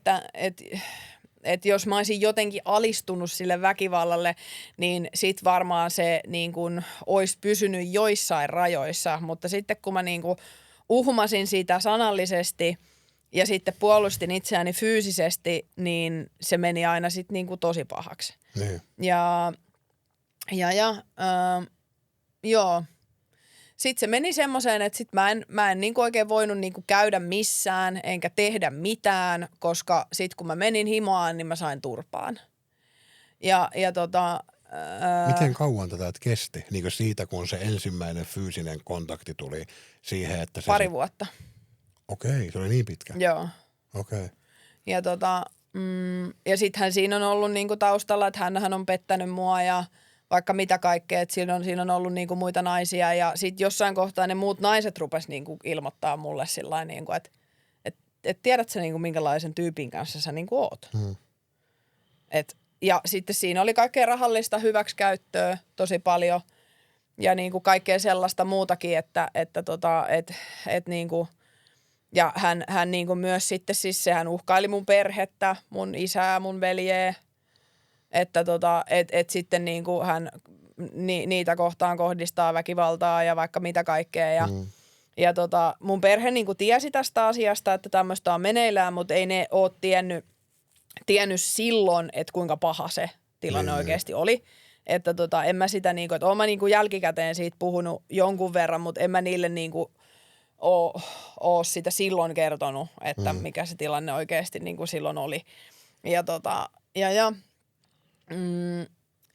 että jos mä olisin jotenkin alistunut sille väkivallalle, niin sit varmaan se niin kuin olisi pysynyt joissain rajoissa. Mutta sitten kun mä niin kuin uhmasin sitä sanallisesti ja sitten puolustin itseäni fyysisesti, niin se meni aina sitten niin kuin tosi pahaksi. Niin. Joo. Sitten se meni semmoiseen, että sit mä en niinku oikein voinut niinku käydä missään enkä tehdä mitään, koska sit kun mä menin himaan, niin mä sain turpaan. Miten kauan tätä kesti? Niin siitä, kun se ensimmäinen fyysinen kontakti tuli siihen, että se... Pari vuotta. Okei, se oli niin pitkä. Joo. Okei. Ja sittenhän siinä on ollut niinku taustalla, että hänhän on pettänyt mua ja vaikka mitä kaikkea, että siinä on ollut niinku muita naisia ja sitten jossain kohtaa ne muut naiset rupes niinku ilmoittaa mulle sillain niinku, että tiedät sä niinku minkälaisen tyypin kanssa sä niinku oot. Ja sitten siinä oli kaikkea rahallista hyväksikäyttöä tosi paljon ja niinku kaikkea sellaista muutakin, että niinku ja hän niinku myös sitten siis sehän uhkaili mun perhettä, mun isää, mun veljeä. Että sitten niinku hän niitä kohtaan kohdistaa väkivaltaa ja vaikka mitä kaikkea. Ja mun perhe niinku tiesi tästä asiasta, että tämmöistä on meneillään, mutta ei ne ole tiennyt silloin, että kuinka paha se tilanne oikeasti oli. Että en mä sitä niinku, että oon mä niinku jälkikäteen siitä puhunut jonkun verran, mutta en mä niille niinku oo sitä silloin kertonut, että mikä se tilanne oikeasti niinku silloin oli.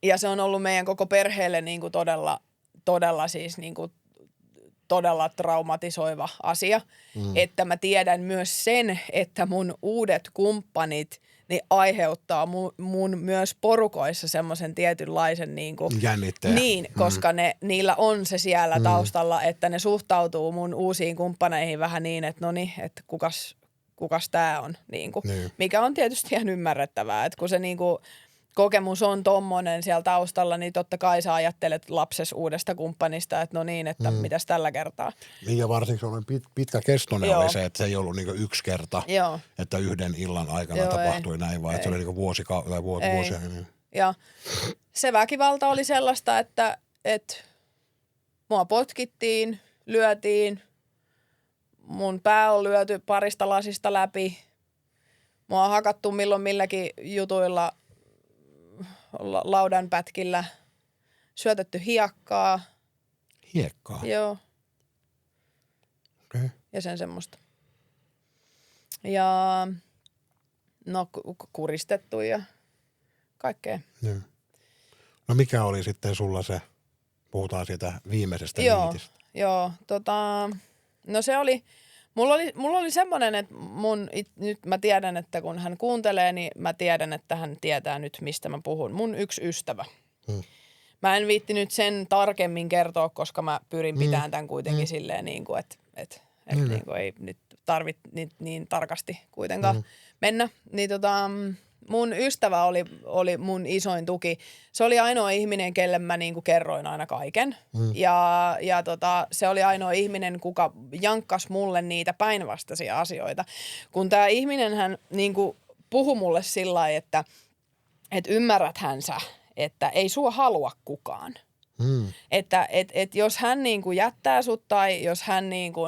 Ja se on ollut meidän koko perheelle niinku todella siis niinku todella traumatisoiva asia, että mä tiedän myös sen, että mun uudet kumppanit niin aiheuttaa mun myös porukoissa semmoisen tietynlaisen niinku, jännitteen. Niin, koska niillä on se siellä taustalla, että ne suhtautuu mun uusiin kumppaneihin vähän niin, että no niin, että kukas tää on, niinku, mikä on tietysti ihan ymmärrettävää, että kun se niinku kokemus on tommonen siellä taustalla, niin totta kai sä ajattelet lapses uudesta kumppanista, että no niin, että mitäs tällä kertaa. Niin ja varsinkin se pitkäkestoinen oli se, että se ei ollut niinku yksi kerta, että yhden illan aikana tapahtui näin, vaan että se oli niinku vuosia. Niin. Ja se väkivalta oli sellaista, että mua potkittiin, lyötiin, mun pää on lyöty parista lasista läpi, mua on hakattu milloin milläkin jutuilla laudanpätkillä, syötetty hiekkaa. Hiekkaa? Joo. Okay. Ja sen semmoista. Ja no kuristettu ja kaikkea. Joo. No mikä oli sitten sulla se, puhutaan siitä viimeisestä niitistä? Joo, no se oli, mulla oli semmoinen, että nyt mä tiedän, että kun hän kuuntelee, niin mä tiedän, että hän tietää nyt, mistä mä puhun. Mun yksi ystävä. Mä en viitti nyt sen tarkemmin kertoa, koska mä pyrin pitämään tämän kuitenkin silleen, niin kuin, että niin kuin ei nyt tarvitse niin tarkasti kuitenkaan mennä. Niin mun ystävä oli mun isoin tuki. Se oli ainoa ihminen, kelle mä niinku kerroin aina kaiken. Ja se oli ainoa ihminen, kuka jankkas mulle niitä päinvastaisia asioita. Kun tää ihminen hän niinku puhui mulle sillä lailla, että ymmärräthän sä, että ei sua halua kukaan. Että jos hän niinku jättää sut tai jos hän niinku,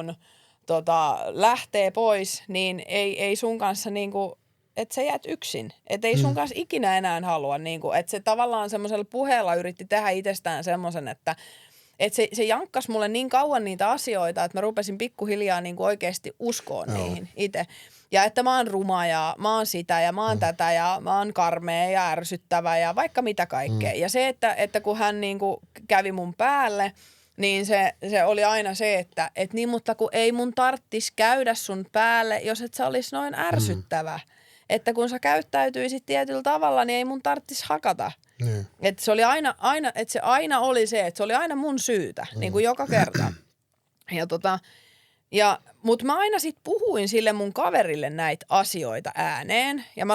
lähtee pois, niin ei sun kanssa niinku, että sä jäät yksin. Että ei sun kanssa ikinä enää halua. Niinku, että se tavallaan semmoisella puheella yritti tehdä itsestään semmoisen, että se jankkasi mulle niin kauan niitä asioita, että mä rupesin pikkuhiljaa niinku oikeasti uskoon niihin itse. Ja että mä oon ruma ja mä oon sitä ja mä oon tätä ja mä oon karmea ja ärsyttävä ja vaikka mitä kaikkea. Ja se, että kun hän niinku kävi mun päälle, niin se oli aina se, että niin, mutta kun ei mun tarttis käydä sun päälle, jos et sä olis noin ärsyttävä. Että kun sä käyttäytyisit tietyllä tavalla, niin ei mun tarttis hakata. Että se oli että se aina oli se, että se oli aina mun syytä, niin kuin joka kerta. Mutta mä aina sit puhuin sille mun kaverille näitä asioita ääneen ja mä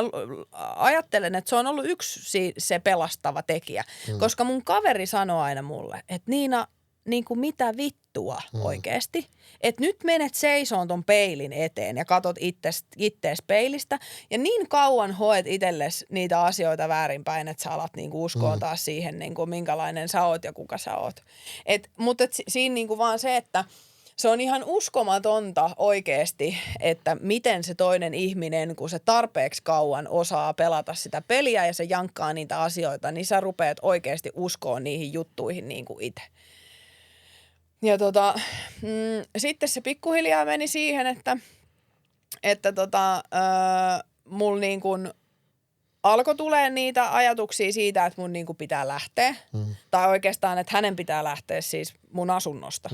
ajattelen, että se on ollut yksi se pelastava tekijä, koska mun kaveri sanoi aina mulle, että Niina, niin kuin mitä vittua oikeasti, että nyt menet seisoon ton peilin eteen ja katot ittees peilistä ja niin kauan hoet itsellesi niitä asioita väärinpäin, että sä alat niinku uskoa taas siihen, niinku, minkälainen sä oot ja kuka sä oot. Mutta siinä niinku vaan se, että se on ihan uskomatonta oikeasti, että miten se toinen ihminen, kun se tarpeeksi kauan osaa pelata sitä peliä ja se jankkaa niitä asioita, niin sä rupeat oikeasti uskoa niihin juttuihin niin kuin itse. Ja sitten se pikkuhiljaa meni siihen, että mulla niin kuin alkoi tulee niitä ajatuksia siitä, että mun niin kuin pitää lähteä. Tai oikeastaan, että hänen pitää lähteä siis mun asunnosta.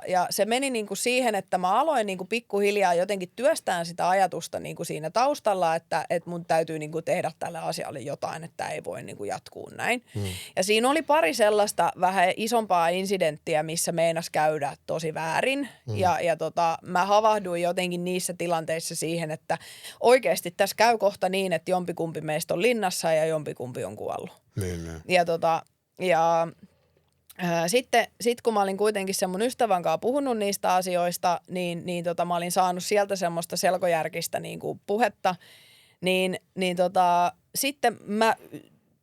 Ja se meni niinku siihen, että mä aloin niinku pikkuhiljaa jotenkin työstään sitä ajatusta niinku siinä taustalla, että mun täytyy niinku tehdä tälle asialle jotain, että ei voi niinku jatkuu näin. Ja siinä oli pari sellaista vähän isompaa insidenttiä, missä meinas käydä tosi väärin. Ja mä havahduin jotenkin niissä tilanteissa siihen, että oikeasti tässä käy kohta niin, että jompikumpi meistä on linnassa ja jompikumpi on kuollut. Sitten kun mä olin kuitenkin sen mun ystävän kanssa puhunut niistä asioista, niin mä olin saanut sieltä semmoista selkojärkistä niin kuin puhetta, niin sitten mä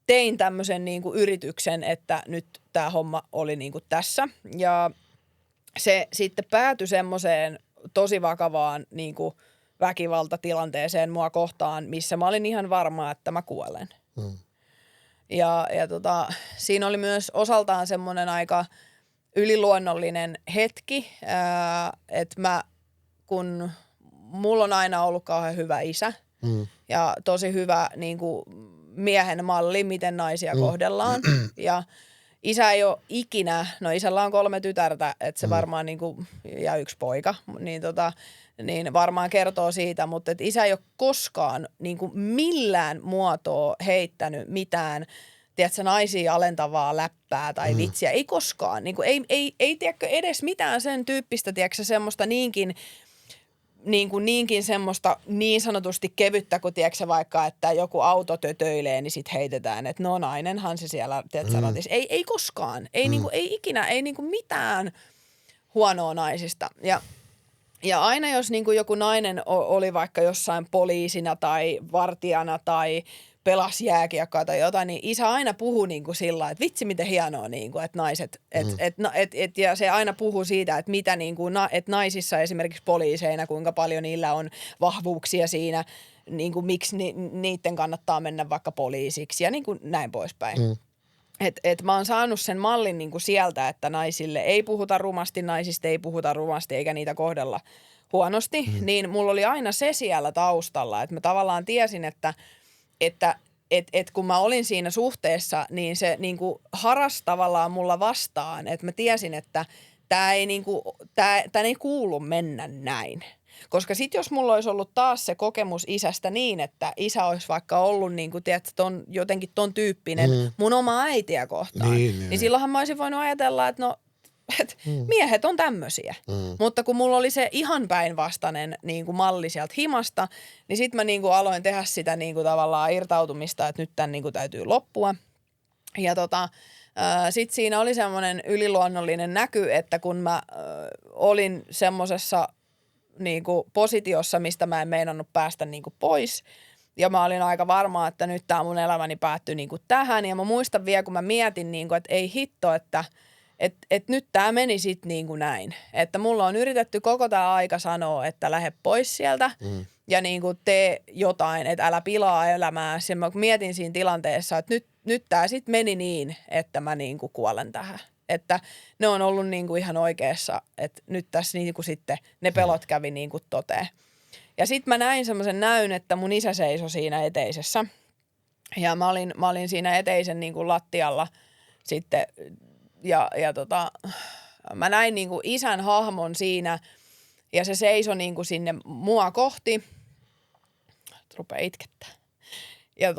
tein tämmöisen niin kuin yrityksen, että nyt tämä homma oli niin kuin tässä. Ja se sitten päätyi semmoiseen tosi vakavaan niin kuin väkivaltatilanteeseen mua kohtaan, missä mä olin ihan varma, että mä kuolen. Ja siinä oli myös osaltaan semmoinen aika yliluonnollinen hetki, että kun mulla on aina ollut kauhean hyvä isä ja tosi hyvä niin kuin miehen malli, miten naisia kohdellaan. Ja isä ei ole ikinä, no isällä on 3 tytärtä, että se varmaan niin kuin, ja 1 poika, niin varmaan kertoo siitä, mutta että isä ei ole koskaan niin kuin millään muotoa heittänyt mitään, tiedätkö, naisia alentavaa läppää tai vitsiä. Ei koskaan. Niin kuin, ei tiedätkö, edes mitään sen tyyppistä, tiedätkö, semmoista niinkin semmoista niin sanotusti kevyttä, kun tiedätkö vaikka, että joku auto tötöilee, niin sit heitetään, että no nainenhan se siellä, tiedätkö, ei koskaan. Ei, niin kuin, ei ikinä, ei niin kuin mitään huonoa naisista. Ja aina jos niin kuin joku nainen oli vaikka jossain poliisina tai vartijana tai pelasi jääkiekkoa tai jotain, niin isä aina puhui niin kuin sillä, että vitsi miten hienoa, niin kuin, että naiset, ja se aina puhuu siitä, että mitä niin kuin, että naisissa esimerkiksi poliiseina, kuinka paljon niillä on vahvuuksia siinä, niin kuin miksi niiden kannattaa mennä vaikka poliisiksi ja niin kuin näin poispäin. Et mä oon saanut sen mallin niin kuin sieltä, että naisille ei puhuta rumasti, naisista ei puhuta rumasti eikä niitä kohdella huonosti, niin mulla oli aina se siellä taustalla, että mä tavallaan tiesin, että kun mä olin siinä suhteessa, niin se niin kuin haras tavallaan mulla vastaan, että mä tiesin, että tää ei kuulu mennä näin. Koska sit jos mulla olisi ollut taas se kokemus isästä niin, että isä olisi vaikka ollut niin kuin, tiedätkö, jotenkin ton tyyppinen mun omaa äitiä kohtaan, niin silloinhan mä olisin voinut ajatella, että no, miehet on tämmöisiä. Mutta kun mulla oli se ihan päinvastainen niin kuin malli sieltä himasta, niin sit mä niin kuin aloin tehdä sitä niin kuin tavallaan irtautumista, että nyt tän niin kuin täytyy loppua. Ja sit siinä oli semmoinen yliluonnollinen näky, että kun mä olin semmosessa niin kuin positiossa, mistä mä en meinannut päästä niin kuin pois. Ja mä olin aika varma, että nyt tää mun elämäni päättyi niin kuin tähän. Ja mä muistan vielä, kun mä mietin, niin kuin, että ei hitto, että nyt tää meni sit niin kuin näin. Että mulla on yritetty koko tää aika sanoa, että lähde pois sieltä ja niin kuin tee jotain, että älä pilaa elämää. Ja mä mietin siinä tilanteessa, että nyt tää sit meni niin, että mä niin kuin kuolen tähän. Että ne on ollut niin kuin ihan oikeassa, että nyt tässä niin kuin sitten ne pelot kävi niin kuin toteen. Ja sitten mä näin semmoisen näyn, että mun isä seisoi siinä eteisessä. Ja mä olin siinä eteisen niin kuin lattialla sitten ja mä näin niin kuin isän hahmon siinä ja se seisoi niin kuin sinne mua kohti. Rupea itkettää. Ja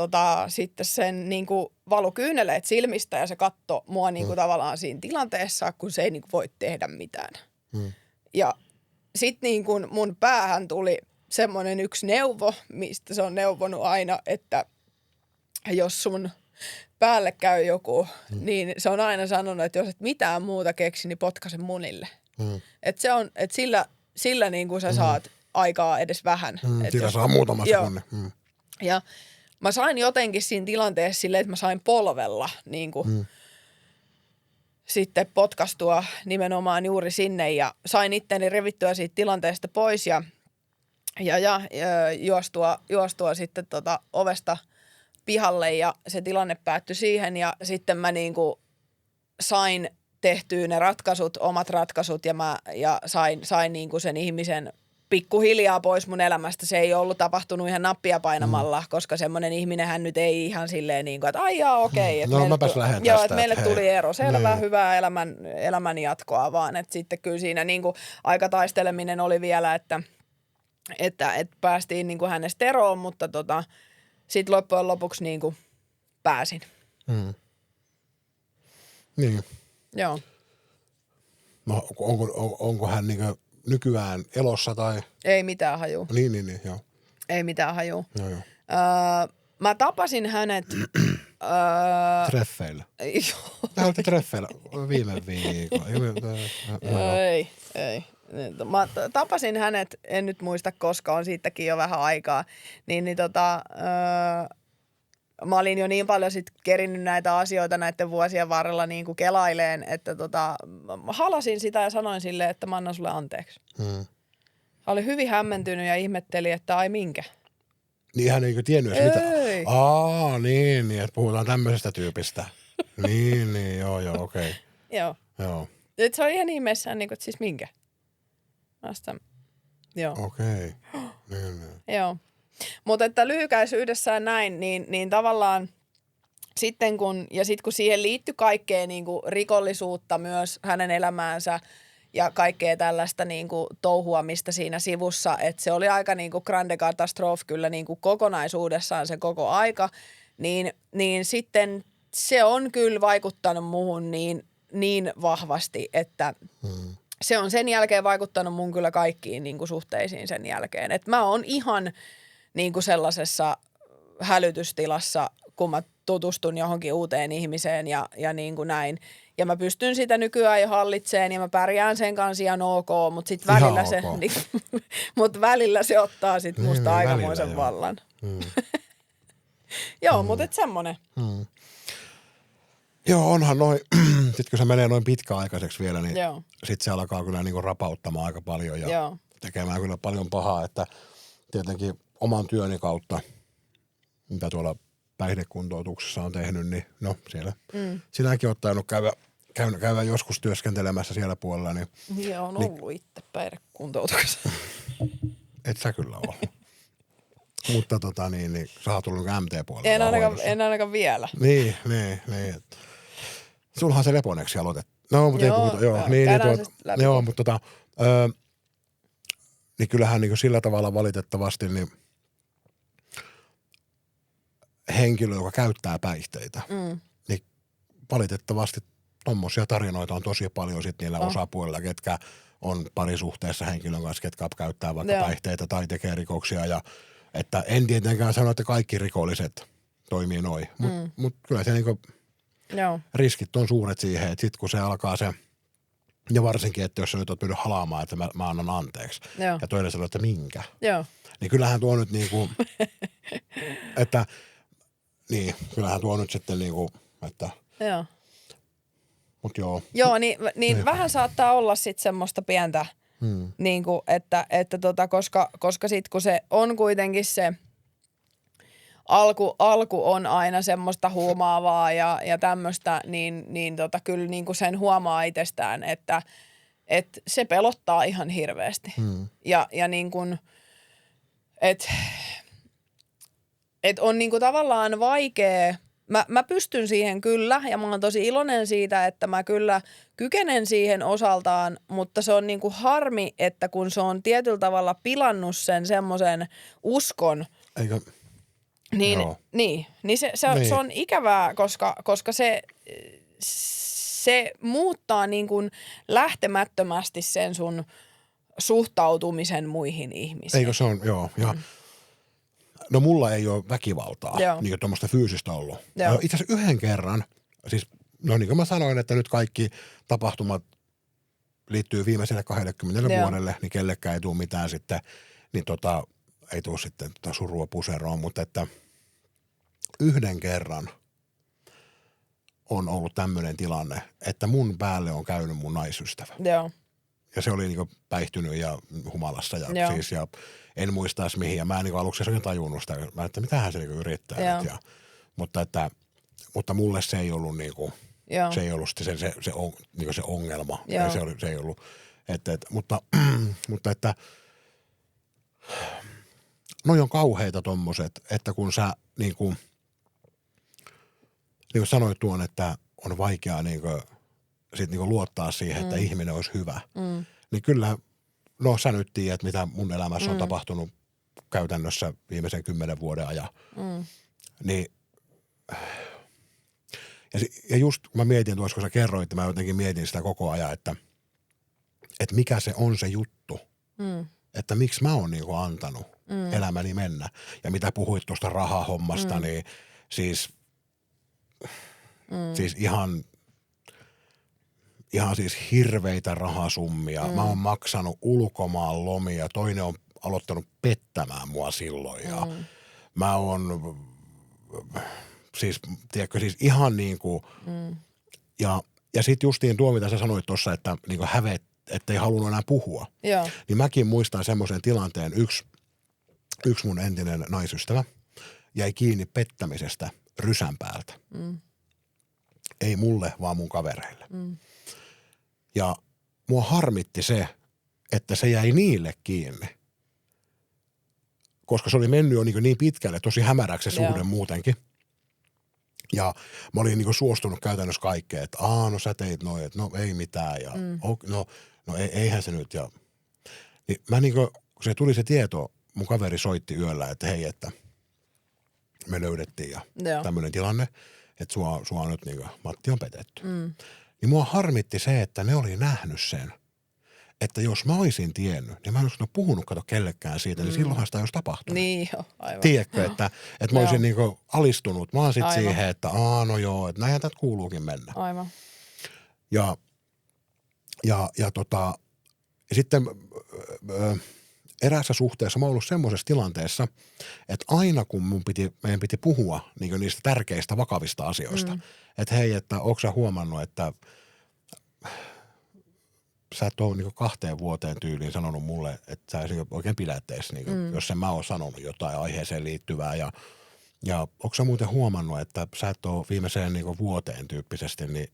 sitten sen niin kuin valu kyyneleet silmistä ja se katsoi mua niin kuin tavallaan siinä tilanteessa, kun se ei niin kuin voi tehdä mitään. Ja sitten niin kuin mun päähän tuli semmoinen yksi neuvo, mistä se on neuvonut aina, että jos sun päälle käy joku, niin se on aina sanonut, että jos et mitään muuta keksi, niin potkaise munille. Että se on, että sillä niin kuin sä saat aikaa edes vähän. Sillä saa muutama sekunnin. Ja mä sain jotenkin siinä tilanteessa silleen, että mä sain polvella niin kuin sitten potkastua nimenomaan juuri sinne ja sain itteni revittyä siitä tilanteesta pois ja juostua sitten ovesta pihalle ja se tilanne päättyi siihen ja sitten mä niin kuin sain tehtyä ne omat ratkaisut ja sain niin kuin sen ihmisen pikkuhiljaa pois mun elämästä. Se ei ollut tapahtunut ihan nappia painamalla, koska semmoinen ihminenhän nyt ei ihan silleen niin kuin, että ai jaa okei. No mäpäs lähden tästä. Joo, että meille tuli ero. Selvä, hyvää elämän jatkoa vaan. Että sitten kyllä siinä niin kuin aika taisteleminen oli vielä, että päästiin niin kuin hänestä eroon, mutta sitten loppujen lopuksi niin kuin pääsin. Niin. Joo. No onko hän niin kuin nykyään elossa tai? Ei mitään hajua. Niin, joo. Ei mitään hajua. Joo. Mä tapasin hänet treffeillä. Joo. Te olitte treffeillä viime viikolla. Ei. Mä tapasin hänet, en nyt muista koska on siitäkin jo vähän aikaa, mä olin jo niin paljon sit kerinnyt näitä asioita näiden vuosien varrella niin kuin kelaileen, että mä halasin sitä ja sanoin silleen, että mä annan sulle anteeksi. Hän oli hyvin hämmentynyt ja ihmetteli, että ai minkä. Niin hän eikö tiennyt edes mitä. Niin, että puhutaan tämmöisestä tyypistä. niin, joo, okei. Joo. Joo. Et se oli ihan ihmeessään, niin kuin, että siis minkä. Joo. Okei. Niin. Joo. Mutta että lyhykäisyydessään näin, niin tavallaan sitten kun siihen liittyi kaikkea niin kuin rikollisuutta myös hänen elämäänsä ja kaikkea tällaista niin kuin touhuamista siinä sivussa, että se oli aika niin kuin grande katastrofe kyllä niin kuin kokonaisuudessaan se koko aika, niin sitten se on kyllä vaikuttanut muhun niin vahvasti, että se on sen jälkeen vaikuttanut mun kyllä kaikkiin niin kuin suhteisiin sen jälkeen. Että mä oon ihan niin kuin sellaisessa hälytystilassa, kun mä tutustun johonkin uuteen ihmiseen ja niin kuin näin. Ja mä pystyn sitä nykyään jo hallitseen ja mä pärjään sen kanssa ihan ok, mutta sitten välillä, välillä se ottaa sit musta aikamoisen välillä, vallan. Joo, mutta semmonen. Joo, onhan noin, sit kun se menee noin pitkäaikaiseksi vielä, niin sit se alkaa kyllä niinku rapauttamaan aika paljon ja tekemään kyllä paljon pahaa, että tietenkin oman työni kautta, mitä tuolla päihdekuntoutuksessa on tehnyt, niin no siellä sinäkin oot tainnut käydä joskus työskentelemässä siellä puolella. Niin, joo, on ollut itse päihdekuntoutuksessa. Et sä kyllä ole. Mutta niin sä oot tullut MT-puolella. En ainakaan vielä. Niin. Sulhan se Leponeksi aloitettu. No, mutta ei puhuta. Joo, mutta niin kyllähän niin sillä tavalla valitettavasti niin henkilö, joka käyttää päihteitä, niin valitettavasti tommosia tarinoita on tosi paljon sit niillä osapuolilla, ketkä on parisuhteessa henkilön kanssa, ketkä käyttää vaikka päihteitä tai tekee rikoksia. Ja, että en tietenkään sano, että kaikki rikolliset toimii noin, mutta kyllä se niinku riskit on suuret siihen, että sit kun se alkaa se, ja varsinkin, että jos sä nyt oot mennyt halaamaan, että mä annan anteeksi, ja toinen sanoo, että minkä, niin kyllähän tuo nyt niinku, että niin, kyllähän tuo nyt sitten niinku, että mut joo. Joo, niin vähän saattaa olla sitten semmoista pientä, niinku, että koska sit kun se on kuitenkin se alku on aina semmoista huumaavaa ja tämmöistä, niin kyllä niinku sen huomaa itsestään, että se pelottaa ihan hirveästi. Ja niin kuin, että on niinku tavallaan vaikea. Mä pystyn siihen kyllä ja mä oon tosi iloinen siitä, että mä kyllä kykenen siihen osaltaan, mutta se on niinku harmi, että kun se on tietyllä tavalla pilannut sen semmoisen uskon, eikö? Niin se on ikävää, koska se muuttaa niin kuin lähtemättömästi sen sun suhtautumisen muihin ihmisiin. Eikö se on, joo. Ja no mulla ei ole väkivaltaa, niin kuin tuommoista fyysistä ollut. Itse asiassa yhden kerran, siis no niin kuin mä sanoin, että nyt kaikki tapahtumat liittyy viimeiselle 20 vuodelle, niin kellekään ei tule mitään sitten, niin ei tule sitten surua puseroon, mutta että yhden kerran on ollut tämmöinen tilanne, että mun päälle on käynyt mun naisystävä. Joo. Ja se oli niinku päihtynyt ja humalassa ja en muista edes mihin. Ja mä en niinku aluksi oikein tajunnut sitä. Mä että mitähän se niinku yrittää nyt. Mutta mulle se ei ollut niinku, se ei ollut niinku se ongelma. Ja se ei ollut. Mutta että noi on kauheita tommoset, että kun sä niin kuin sanoit tuon, että on vaikeaa sit luottaa siihen, että ihminen olisi hyvä. Niin kyllä, no sä nyt tiedät, mitä mun elämässä on tapahtunut käytännössä viimeisen 10 vuoden ajan. Niin, ja just mä mietin tuossa, kun sä kerroit, että mä jotenkin mietin sitä koko ajan, että mikä se on se juttu. Että miksi mä oon niinku antanut elämäni mennä. Ja mitä puhuit tuosta rahahommasta, niin siis ihan siis hirveitä rahasummia. Mä oon maksanut ulkomaan lomia. Toinen on aloittanut pettämään mua silloin. Ja mä oon siis, tiedätkö, siis ihan niin kuin, ja sitten justiin tuo, mitä sä sanoit tuossa, että niin kuin että ei halunnut enää puhua. Joo. Niin mäkin muistan semmoisen tilanteen, yksi mun entinen naisystävä jäi kiinni pettämisestä rysän päältä. Ei mulle, vaan mun kavereille. Ja mua harmitti se, että se jäi niille kiinni. Koska se oli mennyt jo niin pitkälle, tosi hämäräksi se suhde muutenkin. Ja mä olin niin suostunut käytännössä kaikkeen, että no sä teit noin, että no ei mitään ja no eihän se nyt. Ja niin mä niin kuin, kun se tuli se tieto, mun kaveri soitti yöllä, että hei, että me löydettiin ja tämmöinen tilanne, että sua nyt niin kuin, Matti on petetty. Niin mua harmitti se, että ne oli nähnyt sen. Että jos mä olisin tiennyt, niin mä en olisi puhunut kellekään siitä, niin silloinhan sitä ei olisi tapahtunut. Niin jo, aivan. Tiedätkö, että mä olisin niinku alistunut vaan sit siihen, että no joo, että näinhän tätä kuuluukin mennä. Aivan. Ja sitten eräässä suhteessa mä oon ollut semmoisessa tilanteessa, että aina kun meidän piti puhua niin niistä tärkeistä, vakavista asioista, että hei, että ootko sä huomannut, että sä et ole niin 2 vuoteen tyyliin sanonut mulle, että sä ei oikein pidä teistä, niin jos en mä ole sanonut jotain aiheeseen liittyvää. Ja onko sä muuten huomannut, että sä et ole viimeiseen niin vuoteen tyyppisesti niin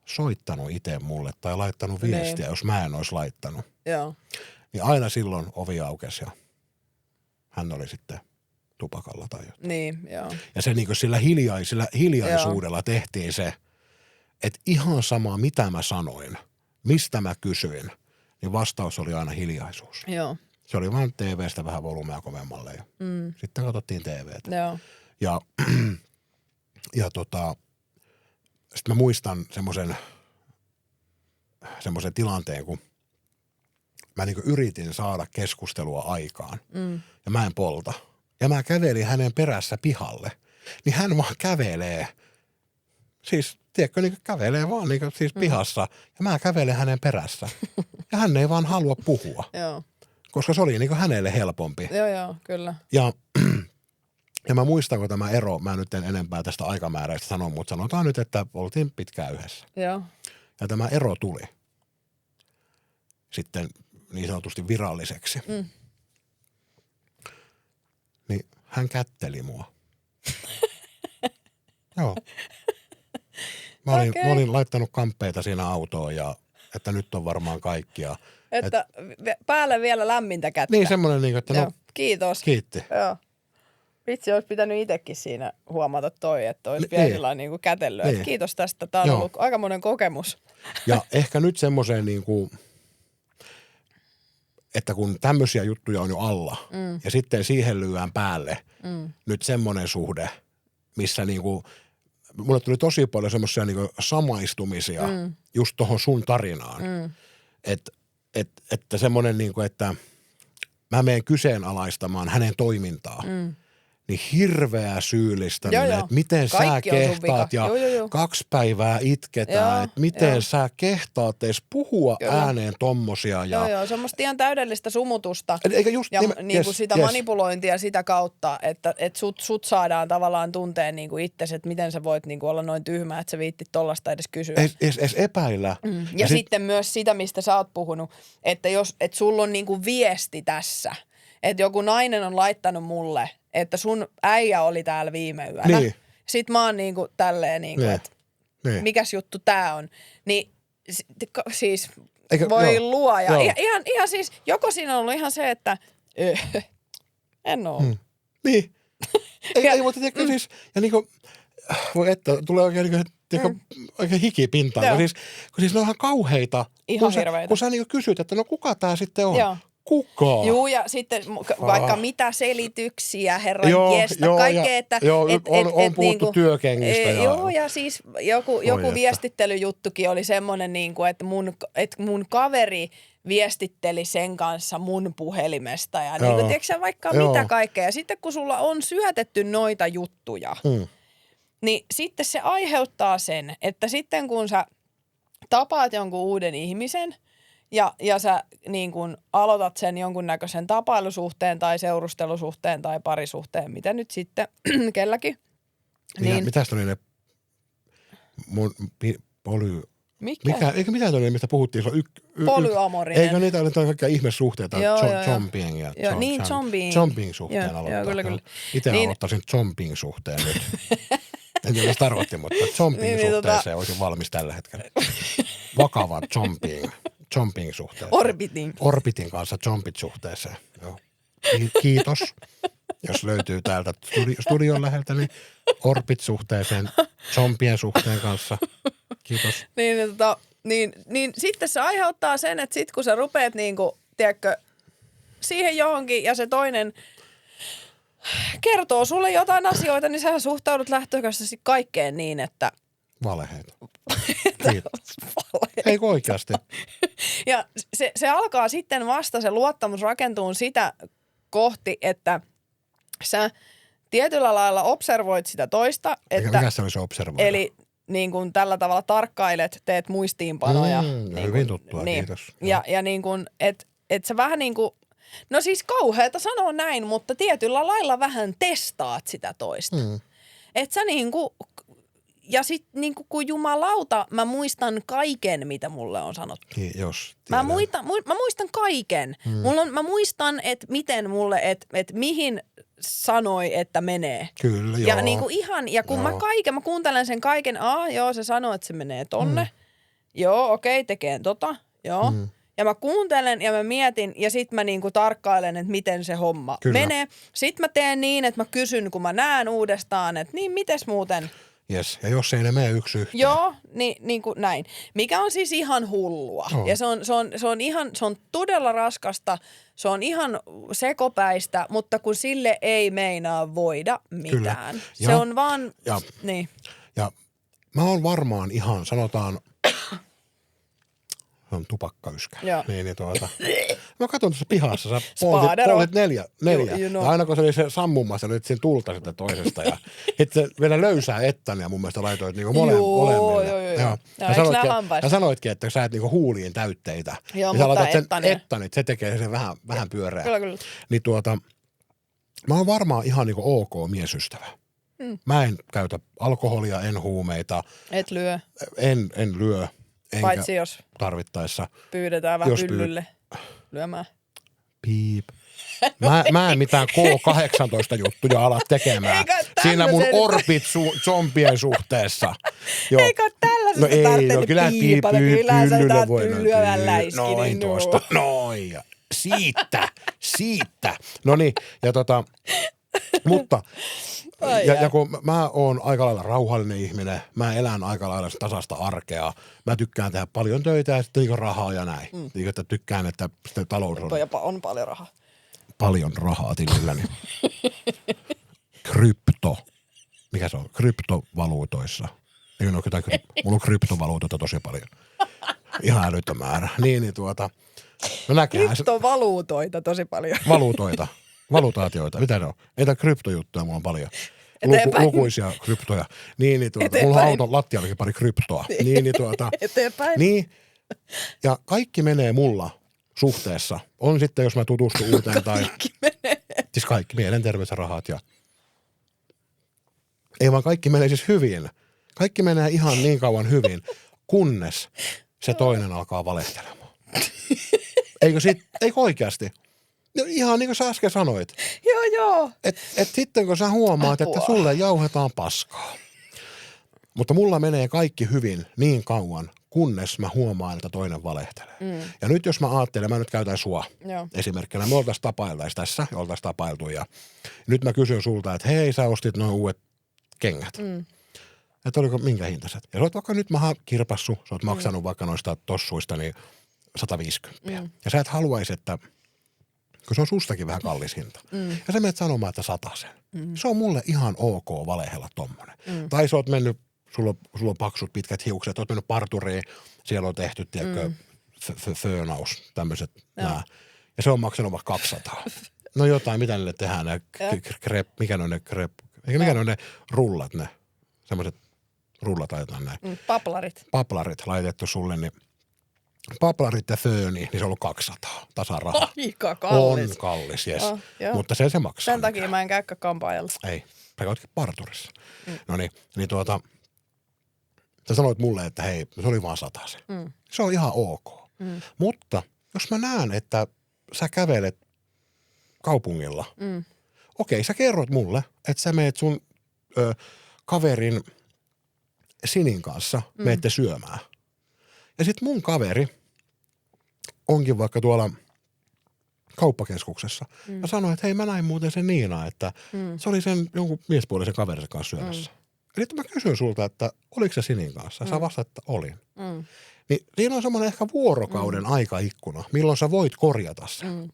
soittanut itse mulle tai laittanut viestiä, jos mä en olisi laittanut. Joo. Niin aina silloin ovi aukesi ja hän oli sitten tupakalla tai jotain. Niin, joo. Ja se niin sillä hiljaisuudella tehtiin se, että ihan sama mitä mä sanoin, mistä mä kysyin, niin vastaus oli aina hiljaisuus. Joo. Se oli vaan TV:stä vähän volumea kovemmalle ja sitten katsottiin TV:tä. Joo. Ja sitten mä muistan semmoisen tilanteen, kun mä niin yritin saada keskustelua aikaan ja mä en polta. Ja mä kävelin hänen perässä pihalle, niin hän vaan kävelee. Siis, tiedätkö, niin kävelee vaan niin siis pihassa ja mä kävelen hänen perässä. Ja hän ei vaan halua puhua, Joo. koska se oli niin hänelle helpompi. Joo, kyllä. Ja mä muistan, kun tämä ero, mä nyt en enempää tästä aikamääräistä sanoa, mutta sanotaan nyt, että oltiin pitkään yhdessä. Joo. Ja tämä ero tuli sitten niin sanotusti viralliseksi. Niin hän kätteli mua. Joo. Mä olin laittanut kamppeita siinä autoon ja että nyt on varmaan kaikkia. Että päälle vielä lämmintä kättä. Niin semmoinen, että no kiitos. Kiitti. Joo. Vitsi, olisi pitänyt itsekin siinä huomata että olisi vielä sellainen niin kuin kätellyt. Niin. Kiitos tästä. Tämä on ollut aikamoinen kokemus. Ja ehkä nyt semmoiseen niin kuin, että kun tämmöisiä juttuja on jo alla ja sitten siihen lyödään päälle nyt semmoinen suhde, missä niin kuin, mulle tuli tosi paljon semmoisia niin kuin samaistumisia just tohon sun tarinaan. Että semmoinen niin kuin, että mä menen kyseenalaistamaan hänen toimintaa. Niin hirveä syyllistäminen, että miten kaikki sä kehtaat ja 2 päivää itketään, että miten sä kehtaat edes puhua ääneen tommosia. Joo, semmoista ihan täydellistä sumutusta eikä just, ja niin kuin sitä manipulointia sitä kautta, että sut saadaan tavallaan tuntea niin kuin itsesi, että miten sä voit niin kuin olla noin tyhmä, että sä viittit tollasta edes kysyä. Edes epäillä. Ja sitten myös sitä, mistä sä oot puhunut, että että sulla on niin kuin viesti tässä, että joku nainen on laittanut mulle, että sun äijä oli täällä viime yönä. Niin. Sitten mä oon niinku tälleen niinku, että mikäs juttu tää on. Niin siis voi luoja. Ihan siis, joko siinä on ollut ihan se, että en oo. Niin. ei, mutta tiedätkö siis, ja niinku, voi että, tulee oikein niinku, oikein hikipintaan. Kun siis ne on ihan kauheita. Ihan hirveitä. Kun sä niinku kysyt, että no kuka tää sitten on? Joo. Kuka? Joo, ja sitten vaikka mitä selityksiä, herran jestä, kaikkea, että on puhuttu niinku, työkengistä. Joo, ja siis joku viestittelyjuttukin oli semmoinen, niinku, että mun kaveri viestitteli sen kanssa mun puhelimesta, ja niinku, tiedätkö sä vaikka mitä kaikkea. Ja sitten kun sulla on syötetty noita juttuja, niin sitten se aiheuttaa sen, että sitten kun sä tapaat jonkun uuden ihmisen, ja sä niin kun aloitat sen jonkunnäköisen tapailusuhteen tai seurustelusuhteen tai parisuhteen, mitä nyt sitten kelläkin. Niin. Mitäs oli ne Eikö mitään oli, mistä puhuttiin? Se on Polyamorinen. Eikö niitä ole kaikkia ihmissuhteita? Zombien ja zombien suhteen aloittaa. Kyllä. Itse aloittaisin zombien suhteen nyt. En tiedä, mitä tarkoitti, mutta zombien suhteeseen olisin valmis tällä hetkellä. Vakava zombien suhteeseen. Orbitin kanssa zombit suhteeseen. Joo. Kiitos. Jos löytyy täältä studion läheltä, niin Orbit-suhteeseen, zombien suhteen kanssa. Kiitos. Niin sitten se aiheuttaa sen, että sit kun sä rupeat niinku, tiedätkö, siihen johonkin ja se toinen kertoo sulle jotain asioita, niin sä suhtaudut lähtökohtaisesti kaikkeen niin, että... Valeheita. Eikö oikeasti? Ja se alkaa sitten vasta, se luottamus rakentuu sitä kohti, että sä tietyllä lailla observoit sitä toista. Että, mikä se oli se observoida? Eli niin kuin tällä tavalla tarkkailet, teet muistiinpanoja. Niin hyvin tuttua, niin. Kiitos. Ja niin kuin, että sä vähän niin kuin, no siis kauheata sanoa näin, mutta tietyllä lailla vähän testaat sitä toista. Että sä niin kuin, ja sit niin kuin kun jumalauta, mä muistan kaiken, mitä mulle on sanottu. Jos mä muistan kaiken. Mä muistan, että miten mulle, että mihin sanoi, että menee. Kyllä, joo. Ja niin kuin ihan, ja kun mä kuuntelen sen kaiken, joo, se sanoo, että se menee tonne. Joo, okei, tekeen joo. Ja mä kuuntelen ja mä mietin ja sit mä niinku tarkkailen, että miten se homma menee. Sit mä teen niin, että mä kysyn, kun mä näen uudestaan, että niin, mites muuten... Jes, ja jos ei ne mene yksi yhteen. Joo, niin kuin näin. Mikä on siis ihan hullua. Ja se on todella raskasta, se on ihan sekopäistä, mutta kun sille ei meinaa voida mitään. Se on vaan, niin. Ja mä oon varmaan ihan, sanotaan, se on tupakkayskä. Niin, mä katson tuossa pihassa, sä poltit neljä. Ja aina kun se oli se sammumassa, nyt siinä tulta sitä toisesta. Ja sitten vielä löysää ettania mun mielestä laitoit niinku molemmille. Joo. Ja sanoitkin, että sä et niinku huuliin täytteitä. Joo, ja sä mutta laitat sen ettanit, se tekee sen vähän pyöreä. Kyllä. Niin mä oon varmaan ihan niinku ok miesystävä. Mä en käytä alkoholia, en huumeita. Et lyö. En lyö. Paitsi jos tarvittaessa pyydetään vähän hyllylle lyömään. Piip. Mä en mitään K18-juttuja ala tekemään. Siinä mun zombien suhteessa. Eikä tällaisesta tarvitse piipata. Kyllä sä taat pyllyä läiskinen. Noin tuosta. Noin. Siitä. No niin, ja mutta... Ja kun mä oon aika lailla rauhallinen ihminen, mä elän aika lailla tasasta arkea. Mä tykkään tehdä paljon töitä ja sitten niin rahaa ja näin. Niin, että tykkään, että talous on... On paljon rahaa. Paljon rahaa tililläni. Mikä se on? Kryptovaluutoissa. Ei ole jotain mulla on kryptovaluutoita tosi paljon. Ihan älytön määrä. Kryptovaluutoita tosi paljon. Valutaatioita. Mitä ne on? Ei tämä kryptojuttuja, mulla on paljon. Lukuisia kryptoja. Mulla on auton lattiallakin pari kryptoa. Eteenpäin. Niin. Ja kaikki menee mulla suhteessa. On sitten, jos mä tutustun uuteen tai... Kaikki menee. Siis kaikki, mielenterveys ja rahat ja... Ei vaan kaikki menee siis hyvin. Kaikki menee ihan niin kauan hyvin, kunnes se toinen alkaa valehtelemaan. Eikö oikeasti? No ihan niin kuin sä äsken sanoit. Joo. Et sitten kun sä huomaat, että sulle jauhetaan paskaa. Mutta mulla menee kaikki hyvin niin kauan, kunnes mä huomaan, että toinen valehtelee. Ja nyt jos mä ajattelen, mä nyt käytän sua esimerkkinä. Me oltaisiin tapailtu ja nyt mä kysyn sulta, että hei, sä ostit noin uudet kengät. Että oliko minkä hintaiset? Ja sä oot vaikka nyt kirpassu, sä oot maksanut vaikka noista tossuista niin 150. Ja sä et haluaisi, että kun se on sustakin vähän kallis hinta. Ja sä menet sanomaan, että 100 sen. Se on mulle ihan ok valehella tommonen. Tai sä oot mennyt, sulla on paksut pitkät hiukset, oot mennyt parturiin, siellä on tehty, tiedätkö, föönaus, tämmöiset nää. Ja se on maksanut vaikka 200. No jotain, mitä niille tehdään, mikä ne on ne rullat, ne semmoiset rullat laitetaan näin. Paplarit laitettu sulle, niin paplarit ja fööni, niin se on ollut 200 tasaraha. Aika kallis. On kallis, jes. Mutta se maksaa. Sen takia mä en käykkä kampaajalla. Ei. sä käytkin parturissa. No niin sä sanoit mulle, että hei, se oli vaan 100. Se on ihan ok. Mutta jos mä näen, että sä kävelet kaupungilla, okei, sä kerrot mulle, että sä meet sun kaverin Sinin kanssa, meette syömään. Ja sit mun kaveri onkin vaikka tuolla kauppakeskuksessa ja sanoi, että hei, mä näin muuten sen Niina, että se oli sen jonkun miespuolisen kaverin kanssa syömässä. Eli mä kysyn sulta, että oliko se Sinin kanssa? Sä vastaat, että olin. Niin siinä on semmoinen ehkä vuorokauden aikaikkuna, milloin sä voit korjata sen.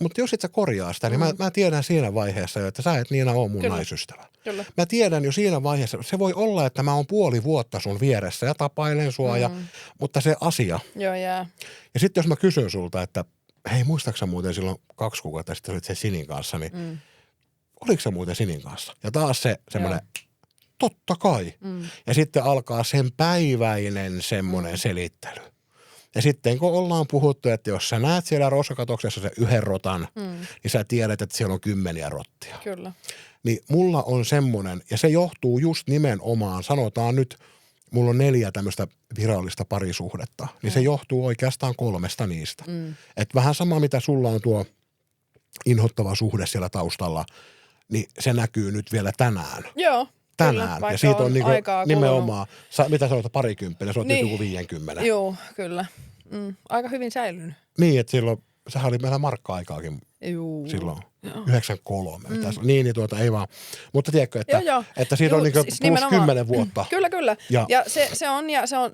Mutta jos et sä korjaa sitä, niin mä tiedän siinä vaiheessa jo, että sä et Niina ole mun naisystävä. Kyllä. Mä tiedän jo siinä vaiheessa, se voi olla, että mä oon puoli vuotta sun vieressä ja tapailen sua, mutta se asia. Joo, jää. Ja sitten jos mä kysyn sulta, että hei, muistaaksä muuten silloin 2 kuukautta sitten olit sen Sinin kanssa, niin oliko sä muuten Sinin kanssa? Ja taas se semmoinen, totta kai. Ja sitten alkaa sen päiväinen semmoinen selittely. Ja sitten kun ollaan puhuttu, että jos sä näet siellä roskakatoksessa se yhden rotan, niin sä tiedät, että siellä on 10 rottia. Kyllä. Niin mulla on semmoinen, ja se johtuu just nimenomaan, sanotaan nyt, mulla on 4 tämmöistä virallista parisuhdetta, niin se johtuu oikeastaan 3 niistä. Että vähän sama, mitä sulla on tuo inhottava suhde siellä taustalla, niin se näkyy nyt vielä tänään. Joo. Tänään. Kyllä, ja siitä on niinku nimenomaan, mitä sanotaan, 30, se on niin. joku 50. Joo, kyllä. Aika hyvin säilynyt. Niin, että silloin, sehän oli meillä markka-aikaakin silloin. 93. Niin, ei vaan. Mutta tiedätkö, että siitä on niinku siis plus 10 vuotta. Kyllä. Ja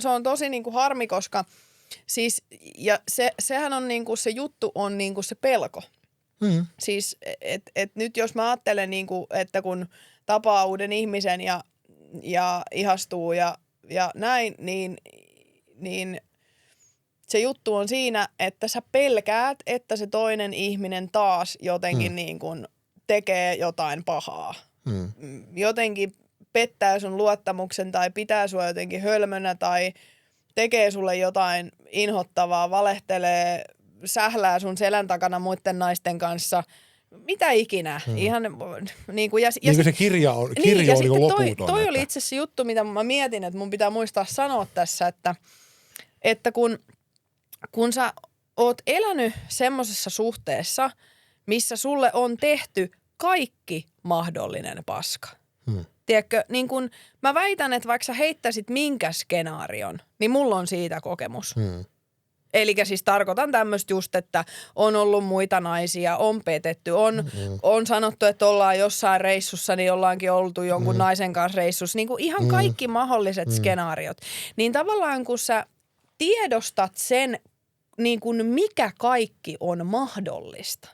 se on tosi niinku harmi, koska siis, ja sehän on niinku, se juttu on niinku se pelko. Siis, et nyt jos mä ajattelen niinku, että kun tapaa uuden ihmisen ja ihastuu ja näin, niin se juttu on siinä, että sä pelkäät, että se toinen ihminen taas jotenkin niin kuin tekee jotain pahaa. Jotenkin pettää sun luottamuksen tai pitää sua jotenkin hölmönä tai tekee sulle jotain inhottavaa, valehtelee, sählää sun selän takana muiden naisten kanssa. Mitä ikinä. Ihan niin kuin, niin kuin se kirja on loputon. Toi oli itse asiassa juttu, mitä mä mietin, että mun pitää muistaa sanoa tässä, että kun sä oot elänyt semmosessa suhteessa, missä sulle on tehty kaikki mahdollinen paska. Tiedätkö, niin kun mä väitän, että vaikka sä heittäisit minkä skenaarion, niin mulla on siitä kokemus. Eli siis tarkoitan tämmöistä just, että on ollut muita naisia, on petetty, on sanottu, että ollaan jossain reissussa, niin ollaankin oltu jonkun naisen kanssa reissussa. Niin kuin ihan kaikki mahdolliset skenaariot. Niin tavallaan kun sä tiedostat sen, niin kuin mikä kaikki on mahdollista.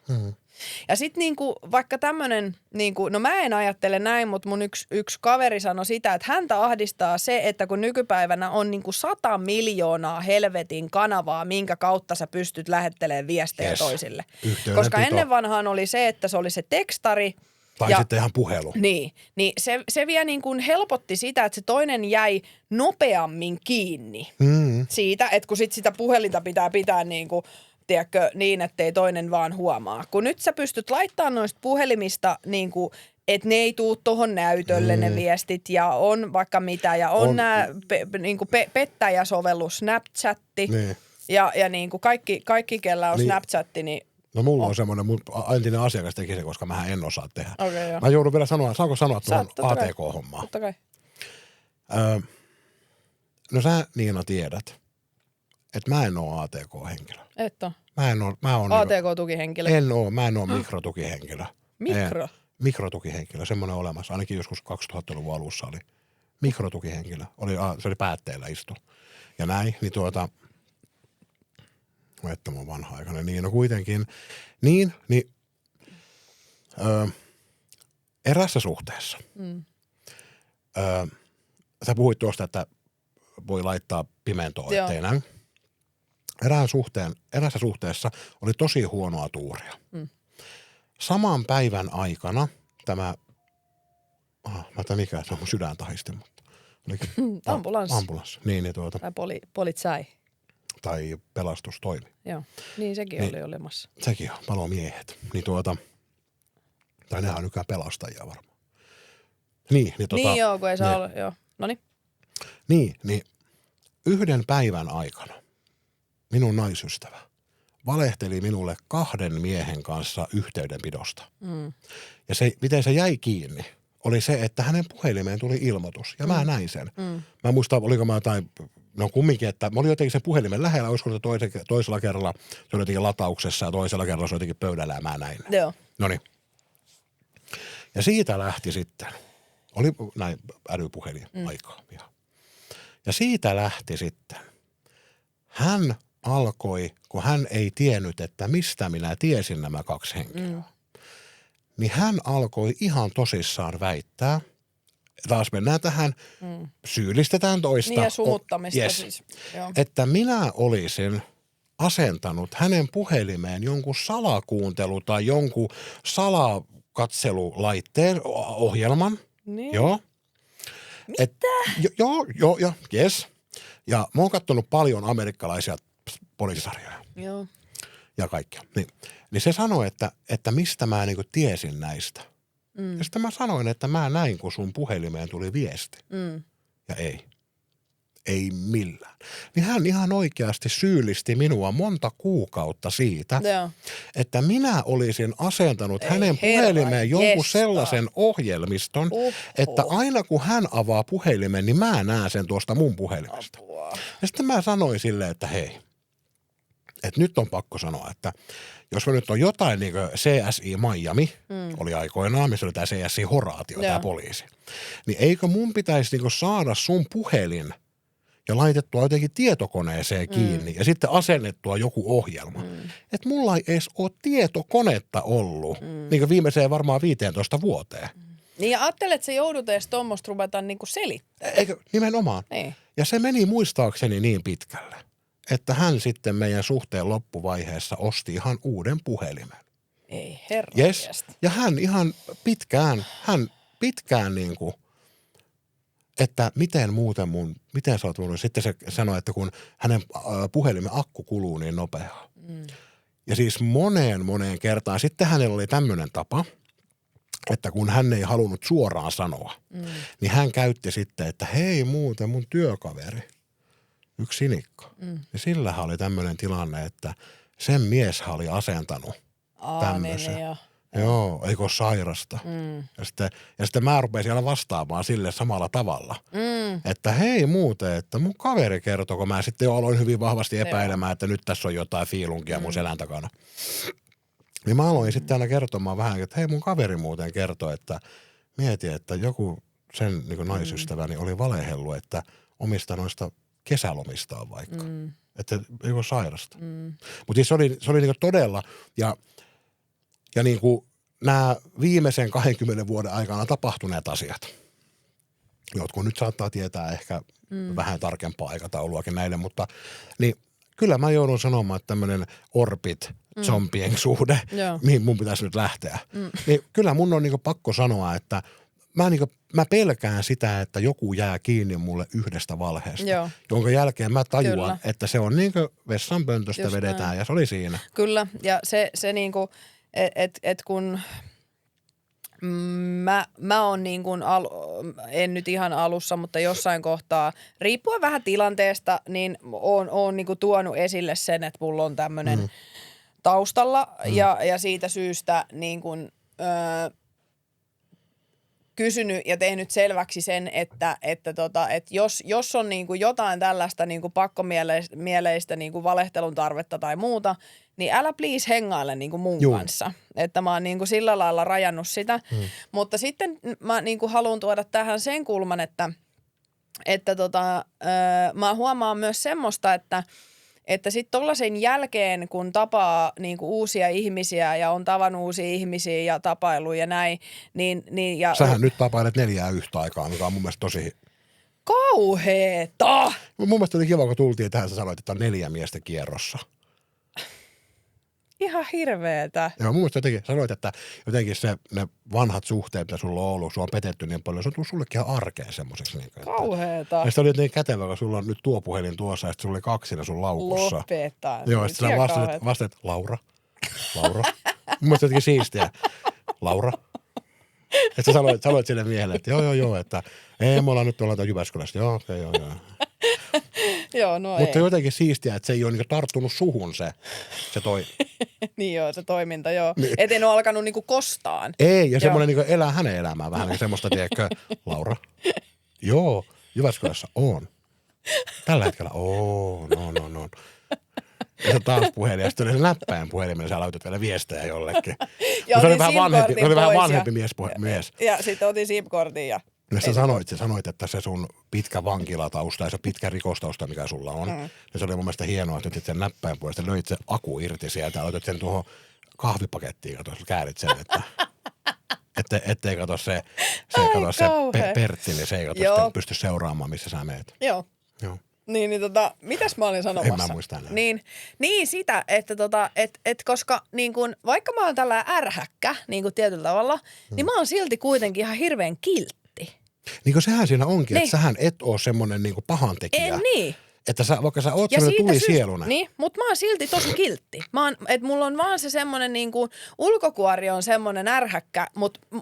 Ja sitten niinku, vaikka tämmöinen, niinku, no mä en ajattele näin, mutta mun yksi kaveri sanoi sitä, että häntä ahdistaa se, että kun nykypäivänä on niinku 100 miljoonaa helvetin kanavaa, minkä kautta sä pystyt lähettelemään viestejä toisille. Koska ennen vanhaan oli se, että se oli se tekstari. Tai sitten ihan puhelu. Niin se vielä niin kuin helpotti sitä, että se toinen jäi nopeammin kiinni siitä, että kun sit sitä puhelinta pitää niin kuin, tiedätkö, niin, ettei toinen vaan huomaa. Kun nyt sä pystyt laittamaan noista puhelimista niin kuin, että ne ei tuu tohon näytölle ne viestit ja on vaikka mitä ja on nämä niinku pettäjäsovellus, Snapchatti ja niin kuin kaikki, kellä on Snapchatti, niin no mulla on semmoinen, mun entinen asiakas teki se, koska mä en osaa tehdä. Okay, mä joudun vielä saanko sanoa tuohon ATK-hommaan? Totta kai. No sä, Niina, tiedät, että mä en oo ATK-henkilö. Et oo? Mä oon ATK-tukihenkilö? Mä en oo mikrotukihenkilö. Mikrotukihenkilö, semmoinen olemassa. Ainakin joskus 2000-luvun alussa oli mikrotukihenkilö. Se oli päätteellä istu. Ja näin, niin että mä oon vanha-aikainen. Niin, no kuitenkin. Niin erässä suhteessa. Sä puhuit tuosta, että voi laittaa pimentoa, ettei näy. Erässä suhteessa oli tosi huonoa tuuria. Saman päivän aikana tämä, mikä se on, mun sydän tahisti, mutta ambulanssi. Niin, tai politsai. Tai pelastustoimi. Joo, niin sekin oli olemassa. Sekin on, palomiehet. Niin Tai nehän on nykyään pelastajia varmaan. Niin joo, kun ei saa olla, joo. Noniin. Niin yhden päivän aikana minun naisystävä valehteli minulle 2 miehen kanssa yhteydenpidosta. Ja se, miten se jäi kiinni, oli se, että hänen puhelimeen tuli ilmoitus. Ja mä näin sen. Mä muistan, oliko mä jotain, no kumminkin, että mä olin jotenkin sen puhelimen lähellä, olisiko se toisella kerralla se oli jotenkin latauksessa ja toisella kerralla se oli jotenkin pöydällä ja mä näin. Joo. Noniin. Ja siitä lähti sitten, oli näin älypuhelin aikaa ihan. Ja siitä lähti sitten. Hän alkoi, kun hän ei tiennyt, että mistä minä tiesin nämä 2 henkilöä, niin hän alkoi ihan tosissaan väittää, taas mennään tähän, syyllistetään toista. Niin ja sumuttamista siis. Joo. Että minä olisin asentanut hänen puhelimeen jonkun salakuuntelu tai jonkun salakatselulaitteen ohjelman. Niin. Joo. Mitä? Joo, yes. Ja mä oon katsonut paljon amerikkalaisia poliisisarjoja. Joo. Ja kaikkea. Niin se sanoi, että mistä mä niinku tiesin näistä. Ja sitten mä sanoin, että mä näin, kun sun puhelimeen tuli viesti. Ja ei millään. Niin hän ihan oikeasti syyllisti minua monta kuukautta siitä, että minä olisin asentanut hänen puhelimeen jonkun sellaisen ohjelmiston, että aina kun hän avaa puhelimen, niin mä näen sen tuosta mun puhelimesta. Ja sitten mä sanoin silleen, että hei, että nyt on pakko sanoa, että jos me nyt on jotain niin kuin CSI Miami, oli aikoinaan, missä oli tämä CSI Horatio, tämä poliisi, niin eikö mun pitäisi niin kuin saada sun puhelin ja laitettua jotenkin tietokoneeseen kiinni ja sitten asennettua joku ohjelma. Että mulla ei edes ole tietokonetta ollut niin kuin viimeiseen varmaan 15 vuoteen. Niin ja ajattelet, että sä joudut edes tuommoista ruveta niinku selittämään. Eikö, nimenomaan. Niin. Ja se meni muistaakseni niin pitkälle, että hän sitten meidän suhteen loppuvaiheessa osti ihan uuden puhelimen. Ei herra. Yes. Ja hän ihan pitkään niin kuin, että miten sä oot mun, sitten se sanoi, että kun hänen puhelimen akku kuluu niin nopeaa. Ja siis moneen kertaan. Sitten hänellä oli tämmöinen tapa, että kun hän ei halunnut suoraan sanoa, niin hän käytti sitten, että hei muuten mun työkaveri, yksi sinikka. Ja sillähän oli tämmöinen tilanne, että sen mies oli asentanut tämmöisen. Niin, Joo, eikö ole sairasta. Ja sitten mä rupesin siellä vastaamaan sille samalla tavalla. Että hei muuten, että mun kaveri kertoi, kun mä sitten jo aloin hyvin vahvasti epäilemään, että nyt tässä on jotain fiilunkia mun selän takana. Niin mä aloin sitten aina kertomaan vähän, että hei mun kaveri muuten kertoi, että mieti, että joku sen niin kuin naisystäväni oli valehellut, että omista noista kesälomistaan vaikka. Että ei ole sairasta. Mutta siis se oli niin kuin todella, ja niin kuin nämä viimeisen 20 vuoden aikana tapahtuneet asiat, jotkut nyt saattaa tietää ehkä vähän tarkempaa aikatauluakin näille, mutta niin kyllä mä joudun sanomaan, että tämmöinen zombien suhde, mihin mun pitäisi nyt lähteä, niin kyllä mun on niinku pakko sanoa, että mä pelkään sitä, että joku jää kiinni mulle yhdestä valheesta, jonka jälkeen mä tajuan, että se on niin kuin vessanpöntöstä just vedetään näin. Ja se oli siinä. Kyllä, ja se niinku, että kun mä oon niin kuin, en nyt ihan alussa, mutta jossain kohtaa, riippuen vähän tilanteesta, niin oon niin kuin tuonut esille sen, että mulla on tämmöinen taustalla ja siitä syystä niin kuin, kysynyt ja tehnyt selväksi sen, että jos on niin kuin jotain tällaista niin kuin pakkomieleistä niin kuin valehtelun tarvetta tai muuta, niin älä please hengaile niin kuin mun kanssa. Että mä oon niin kuin sillä lailla rajannut sitä. Mutta sitten mä niin kuin haluan tuoda tähän sen kulman, että mä huomaan myös semmoista, että sitten tollaisen jälkeen, kun tapaa niinku uusia ihmisiä ja on tavannut uusia ihmisiä ja tapailu ja näin, niin ja sähän nyt tapailet 4 yhtä aikaa, mikä on mun mielestä tosi kauheeta. Mun mielestä oli kiva, kun tultiin tähän, sä sanoit, että on 4 miestä kierrossa. Ihan hirveetä. Joo, mun mielestä sanoit, että jotenkin ne vanhat suhteet, mitä sulla on ollut, sua on petetty niin paljon, se on tullut sullekin ihan arkeen semmoiseksi. Niin, kauheeta. Ja sitten oli jotenkin kätevä, kun sulla on nyt tuo puhelin tuossa ja sitten sulla oli 2 siinä sun laukussa. Lopeta. Joo, ja sitten sä vastaat, Laura. Mun mielestä jotenkin siistiä. Laura. Että sä sanoit sille miehelle, että joo, että ei, me ollaan nyt tuolla Jyväskylästä. Joo, okei, joo. Joo, no Mutta ei. jotenkin siistiä, että se ei ole niinku tarttunut suhun se Niin joo, se toiminta, joo. Niin. Et en ole alkanut niinku kostaan. Ei, ja semmoinen niinku elää hänen elämään vähän niin semmoista, tiedätkö, Laura? Joo, Jyväskylässä on. Tällä hetkellä no. Ja se taas puhelin, ja sitten oli se läppäin puhelimella, sä laitat vielä viestejä jollekin. Ja se oli otin vähän vanhempi mies. Ja sitten otin SIM-kortin ja... Ja sä sanoit, että se sun pitkä vankilatausta ja se pitkä rikostausta, mikä sulla on, ja se oli mun mielestä hienoa, että nyt sen näppäin puolesta löit se aku irti sieltä ja laitat sen tuohon kahvipakettiin, kato, käärit sen, ettei kato se Pertti, niin se ei kato sitten pysty seuraamaan, missä sä meet. Joo. Mitäs mä olin sanomassa? En mä muista enää. Niin sitä, että koska niin kun, vaikka mä oon tällainen ärhäkkä niin kun tietyllä tavalla, niin mä oon silti kuitenkin ihan hirveän kiltti. Niin kuin sehän siinä onkin, että sähän et oo semmonen niin kuin pahantekijä. Niin. Että vaikka sä oot semmoinen tulisieluna. Niin, mutta mä oon silti tosi kiltti. Että mulla on vaan se semmoinen niinku, ulkokuori on semmoinen ärhäkkä,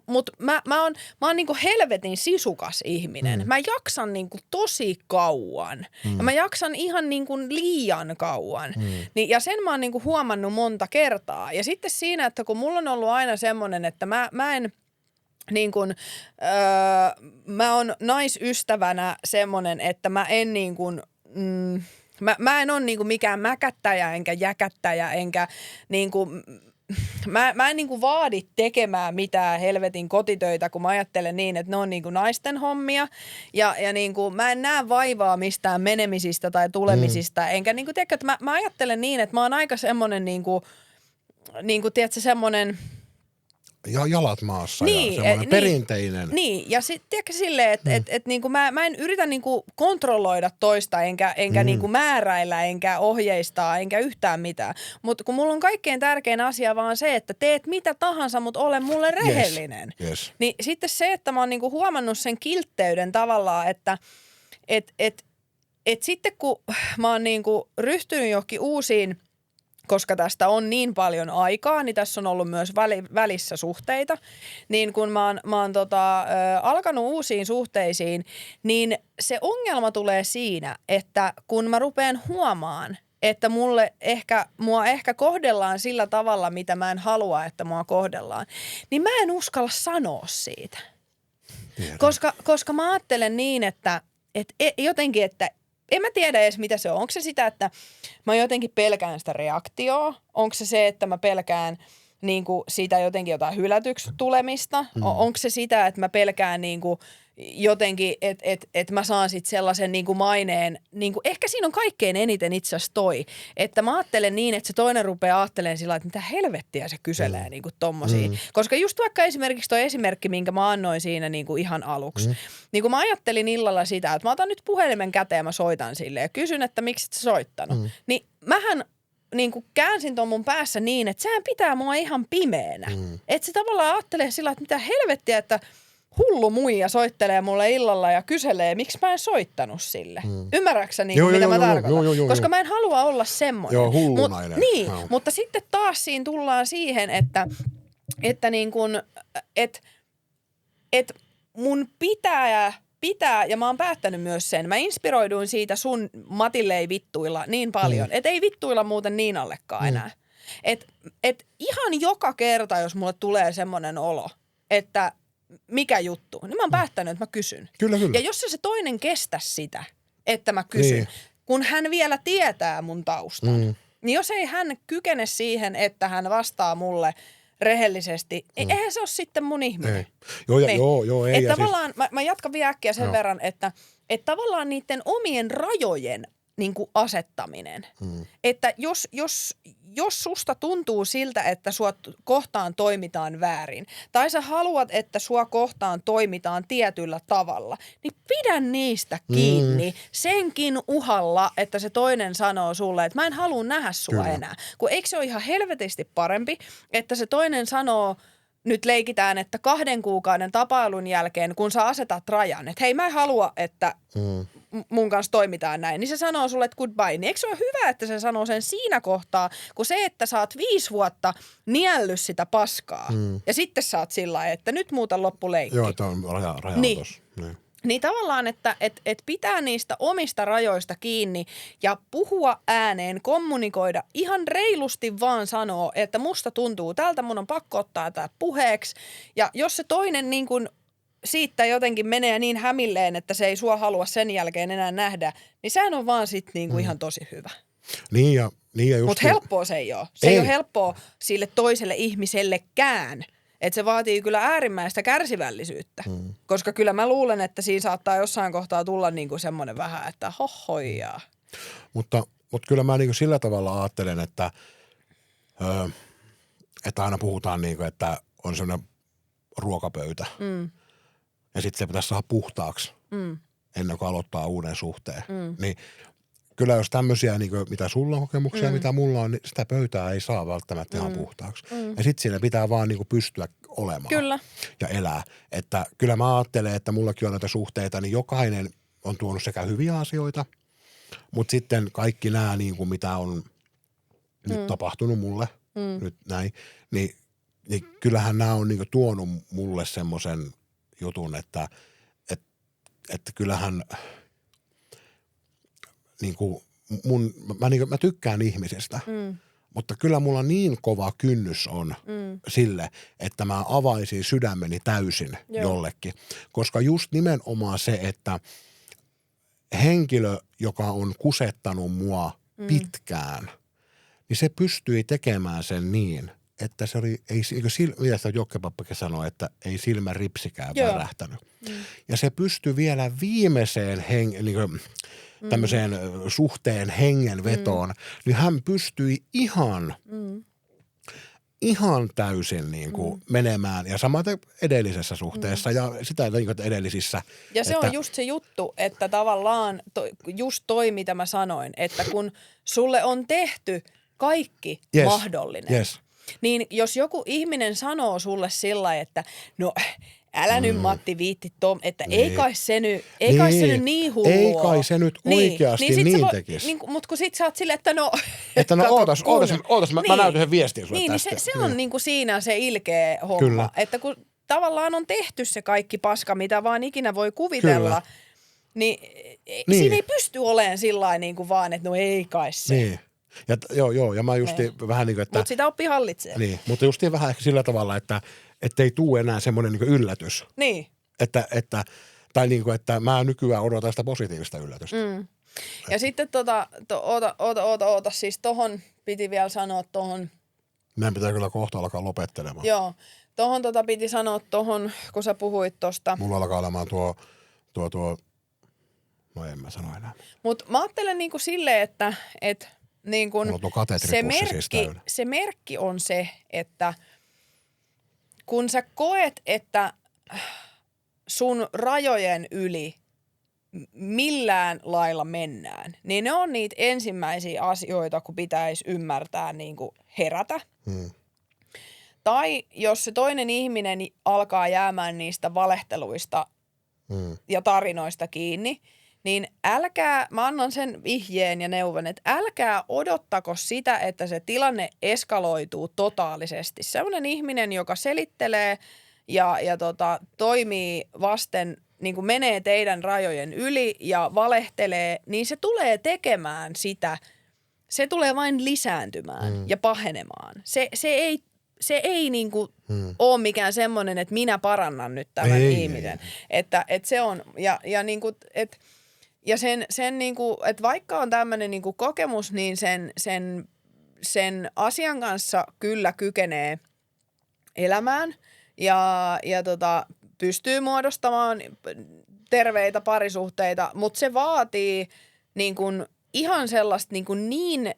mutta mä oon niinku helvetin sisukas ihminen. Mä jaksan niinku tosi kauan. Ja mä jaksan ihan niinku liian kauan. Niin, ja sen mä oon niinku huomannut monta kertaa. Ja sitten siinä, että kun mulla on ollut aina semmoinen, että mä en... Niin kun, mä oon naisystävänä semmonen, että mä en niin kun, mä en ole niin kun mikään mäkättäjä enkä jäkättäjä enkä niin kun, mä en niin kun vaadi tekemään mitään helvetin kotitöitä, kun mä ajattelen niin, että ne on niin kun naisten hommia ja niin kun, mä en näe vaivaa mistään menemisistä tai tulemisista enkä niin kun, tiedätkö, että mä ajattelen niin, että mä oon aika semmonen niin kun tiedätkö, semmonen ja jalat maassa ja semmoinen perinteinen. Niin, ja sitten tiedätkö silleen, että niinku mä en yritä niinku kontrolloida toista, enkä niinku määräillä, enkä ohjeistaa, enkä yhtään mitään. Mutta kun mulla on kaikkein tärkein asia vaan se, että teet mitä tahansa, mutta ole mulle rehellinen. Yes. Niin sitten se, että mä oon niinku huomannut sen kiltteyden tavallaan, että sitten kun mä oon niinku ryhtynyt johonkin uusiin, koska tästä on niin paljon aikaa, niin tässä on ollut myös välissä suhteita. Niin kun mä oon alkanut uusiin suhteisiin, niin se ongelma tulee siinä, että kun mä rupean huomaan, että mua ehkä kohdellaan sillä tavalla, mitä mä en halua, että mua kohdellaan, niin mä en uskalla sanoa siitä. Koska mä ajattelen niin, että jotenkin, että en mä tiedä edes, mitä se on. Onko se sitä, että mä jotenkin pelkään sitä reaktioa? Onko se, että mä pelkään niinku siitä jotenkin jotain hylätyksi tulemista? Onko se sitä, että mä pelkään niinku jotenkin, että mä saan sitten sellaisen niinku maineen? Niinku, ehkä siinä on kaikkein eniten itse asiassa toi, että mä ajattelen niin, että se toinen rupeaa ajattelemaan sillä, että mitä helvettiä se kyselee niinku tommosia. Koska just vaikka esimerkiksi toi esimerkki, minkä mä annoin siinä niinku ihan aluksi. Niin kun mä ajattelin illalla sitä, että mä otan nyt puhelimen käteen ja mä soitan sille ja kysyn, että miksi et sä soittanut. Niin mähän niin kuin käänsin ton mun päässä niin, että sehän pitää mua ihan pimeänä. Että se tavallaan ajattelee sillä, että mitä helvettiä, että hullu muija soittelee mulle illalla ja kyselee, miksi mä en soittanut sille. Ymmärräksä mitä mä tarkoitan? Koska mä en halua olla semmoinen. Joo, hullunainen. Mutta sitten taas siinä tullaan siihen, että niin kuin, että mun pitää, ja mä oon päättänyt myös sen. Mä inspiroiduin siitä sun Matille ei vittuilla niin paljon, että ei vittuilla muuten Niinallekaan enää. Et ihan joka kerta, jos mulle tulee semmoinen olo, että mikä juttu, niin mä oon päättänyt, että mä kysyn. Kyllä. Ja jos se toinen kestä sitä, että mä kysyn, kun hän vielä tietää mun taustan, niin jos ei hän kykene siihen, että hän vastaa mulle rehellisesti, eihän se ole sitten mun ihminen. Ei. Joo, ei. Että tavallaan, mä jatkan vielä äkkiä sen verran, että tavallaan niiden omien rajojen niin kuin asettaminen. Että jos susta tuntuu siltä, että sua kohtaan toimitaan väärin, tai sä haluat, että sua kohtaan toimitaan tietyllä tavalla, niin pidä niistä kiinni senkin uhalla, että se toinen sanoo sulle, että mä en halua nähdä sua enää. Kun eikö se ole ihan helvetisti parempi, että se toinen sanoo nyt leikitään, että 2 kuukauden tapailun jälkeen, kun sä asetat rajan, että hei mä en halua, että mun kanssa toimitaan näin, niin se sanoo sulle, että goodbye. Niin eikö se ole hyvä, että se sanoo sen siinä kohtaa, kun se, että sä oot 5 vuotta niellyt sitä paskaa ja sitten sä oot sillä lailla, että nyt muuta loppuleikki. Joo, että on raja niin. tossa. Niin. Niin tavallaan, että pitää niistä omista rajoista kiinni ja puhua ääneen, kommunikoida, ihan reilusti vaan sanoa, että musta tuntuu tältä, mun on pakko ottaa tämä puheeksi. Ja jos se toinen niin kuin siitä jotenkin menee niin hämilleen, että se ei sua halua sen jälkeen enää nähdä, niin sehän on vaan sitten niin kuin ihan tosi hyvä. Niin ja just mutta helppoa se ei ole. Se ei ole helppoa sille toiselle ihmisellekään. Että se vaatii kyllä äärimmäistä kärsivällisyyttä, koska kyllä mä luulen, että siinä saattaa jossain kohtaa tulla niinku semmoinen vähän, että hohojaa. Mutta kyllä mä niinku sillä tavalla ajattelen, että aina puhutaan niinku, että on semmoinen ruokapöytä ja sitten se pitäisi saada puhtaaksi ennen kuin aloittaa uuden suhteen. Niin kyllä jos tämmöisiä, niin kuin, mitä sulla on kokemuksia, mitä mulla on, niin sitä pöytää ei saa välttämättä ihan puhtaaksi. Ja sitten siinä pitää vaan niin kuin pystyä olemaan kyllä. Ja elää. Että kyllä mä ajattelen, että mullakin on näitä suhteita, niin jokainen on tuonut sekä hyviä asioita, mutta sitten kaikki nämä, niin kuin mitä on nyt tapahtunut mulle, nyt näin, niin kyllähän nämä on niin kuin tuonut mulle semmoisen jutun, että kyllähän niin kuin mä tykkään ihmisestä, mutta kyllä mulla niin kova kynnys on sille, että mä avaisin sydämeni täysin jollekin. Koska just nimenomaan se, että henkilö, joka on kusettanut mua pitkään, niin se pystyi tekemään sen niin, että se oli, mitä sitä Jokkepappakin sanoi, että ei silmä ripsikään värähtänyt. Ja se pystyi vielä viimeiseen tämmöiseen suhteen hengenvetoon, niin hän pystyi ihan täysin niin kuin menemään. Ja samaten edellisessä suhteessa ja sitä niin kuin edellisissä. Ja se on just se juttu, että tavallaan just toi, mitä mä sanoin, että kun sulle on tehty kaikki mahdollinen, niin jos joku ihminen sanoo sulle sillä, että no älä nyt Matti viitti että ei kai se nyt niin hullua. Ei kai se nyt oikeasti niin tekisi. Mutta kun sit sä oot silleen, että no ootas, mä näytän sen viestin sulle tästä. Niin se on niinku siinä se ilkeä homma. Kyllä. Että kun tavallaan on tehty se kaikki paska, mitä vaan ikinä voi kuvitella, niin siinä ei pysty olemaan sillain niin kuin vaan, että no ei kai se. Niin. Ja, ja mä justiin vähän niin kuin, että mutta sitä oppii hallitsee. Niin, mutta justiin vähän ehkä sillä tavalla, että ei tule enää semmoinen niin kuin yllätys. Niin. Tai niin kuin, että mä nykyään odotan sitä positiivista yllätystä. Ja sitten oota, siis tohon piti vielä sanoa tohon. Meidän pitää kyllä kohta alkaa lopettelemaan. Joo, tohon piti sanoa tohon, kun sä puhuit tosta. Mulla alkaa olemaan tuo, no en mä sano enää. Mut mä ajattelen niinku silleen, että niin kun se merkki on se, että kun sä koet, että sun rajojen yli millään lailla mennään, niin ne on niitä ensimmäisiä asioita, kun pitäisi ymmärtää niin kuin herätä. Tai jos se toinen ihminen alkaa jäämään niistä valehteluista ja tarinoista kiinni, niin mä annan sen vihjeen ja neuvon, että älkää odottako sitä, että se tilanne eskaloituu totaalisesti. Sellainen ihminen, joka selittelee ja toimii vasten, niin kuin menee teidän rajojen yli ja valehtelee, niin se tulee tekemään sitä. Se tulee vain lisääntymään ja pahenemaan. Se ei niin kuin ole mikään semmoinen, että minä parannan nyt tämän ihmisen. Että se on, ja niin kuin, ja sen niinku, että vaikka on tämmöinen niinku kokemus, niin sen asian kanssa kyllä kykenee elämään ja pystyy muodostamaan terveitä parisuhteita, mutta se vaatii niinku ihan sellaista niin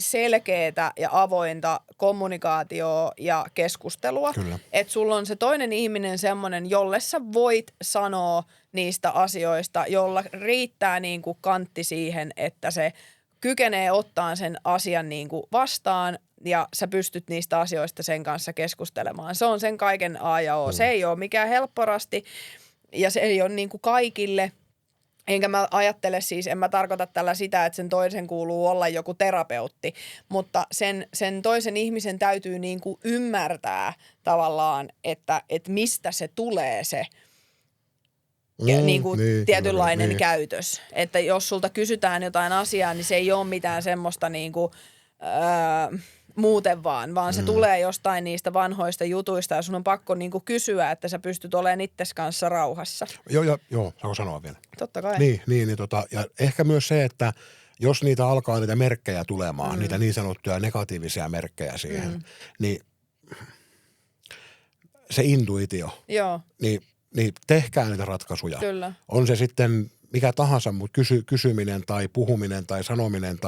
selkeätä ja avointa kommunikaatioa ja keskustelua, että sulla on se toinen ihminen semmoinen, jolle sä voit sanoa niistä asioista, jolla riittää niin kuin kantti siihen, että se kykenee ottaan sen asian niin kuin vastaan ja sä pystyt niistä asioista sen kanssa keskustelemaan. Se on sen kaiken A ja O. Se ei ole mikään helpporasti ja se ei ole niin kuin kaikille. Enkä mä ajattele siis, en mä tarkoita tällä sitä, että sen toisen kuuluu olla joku terapeutti, mutta sen toisen ihmisen täytyy niin kuin ymmärtää tavallaan, että mistä se tulee se niin kuin tietynlainen käytös. Että jos sulta kysytään jotain asiaa, niin se ei ole mitään semmoista niin kuin, muuten vaan se tulee jostain niistä vanhoista jutuista ja sun on pakko niin kuin kysyä, että sä pystyt olemaan itses kanssa rauhassa. Joo, saako sanoa vielä? Totta kai. Ja ehkä myös se, että jos niitä alkaa niitä merkkejä tulemaan, niitä niin sanottuja negatiivisia merkkejä siihen, niin se intuitio, niin tehkää niitä ratkaisuja. Kyllä. On se sitten mikä tahansa, mutta kysyminen tai puhuminen tai sanominen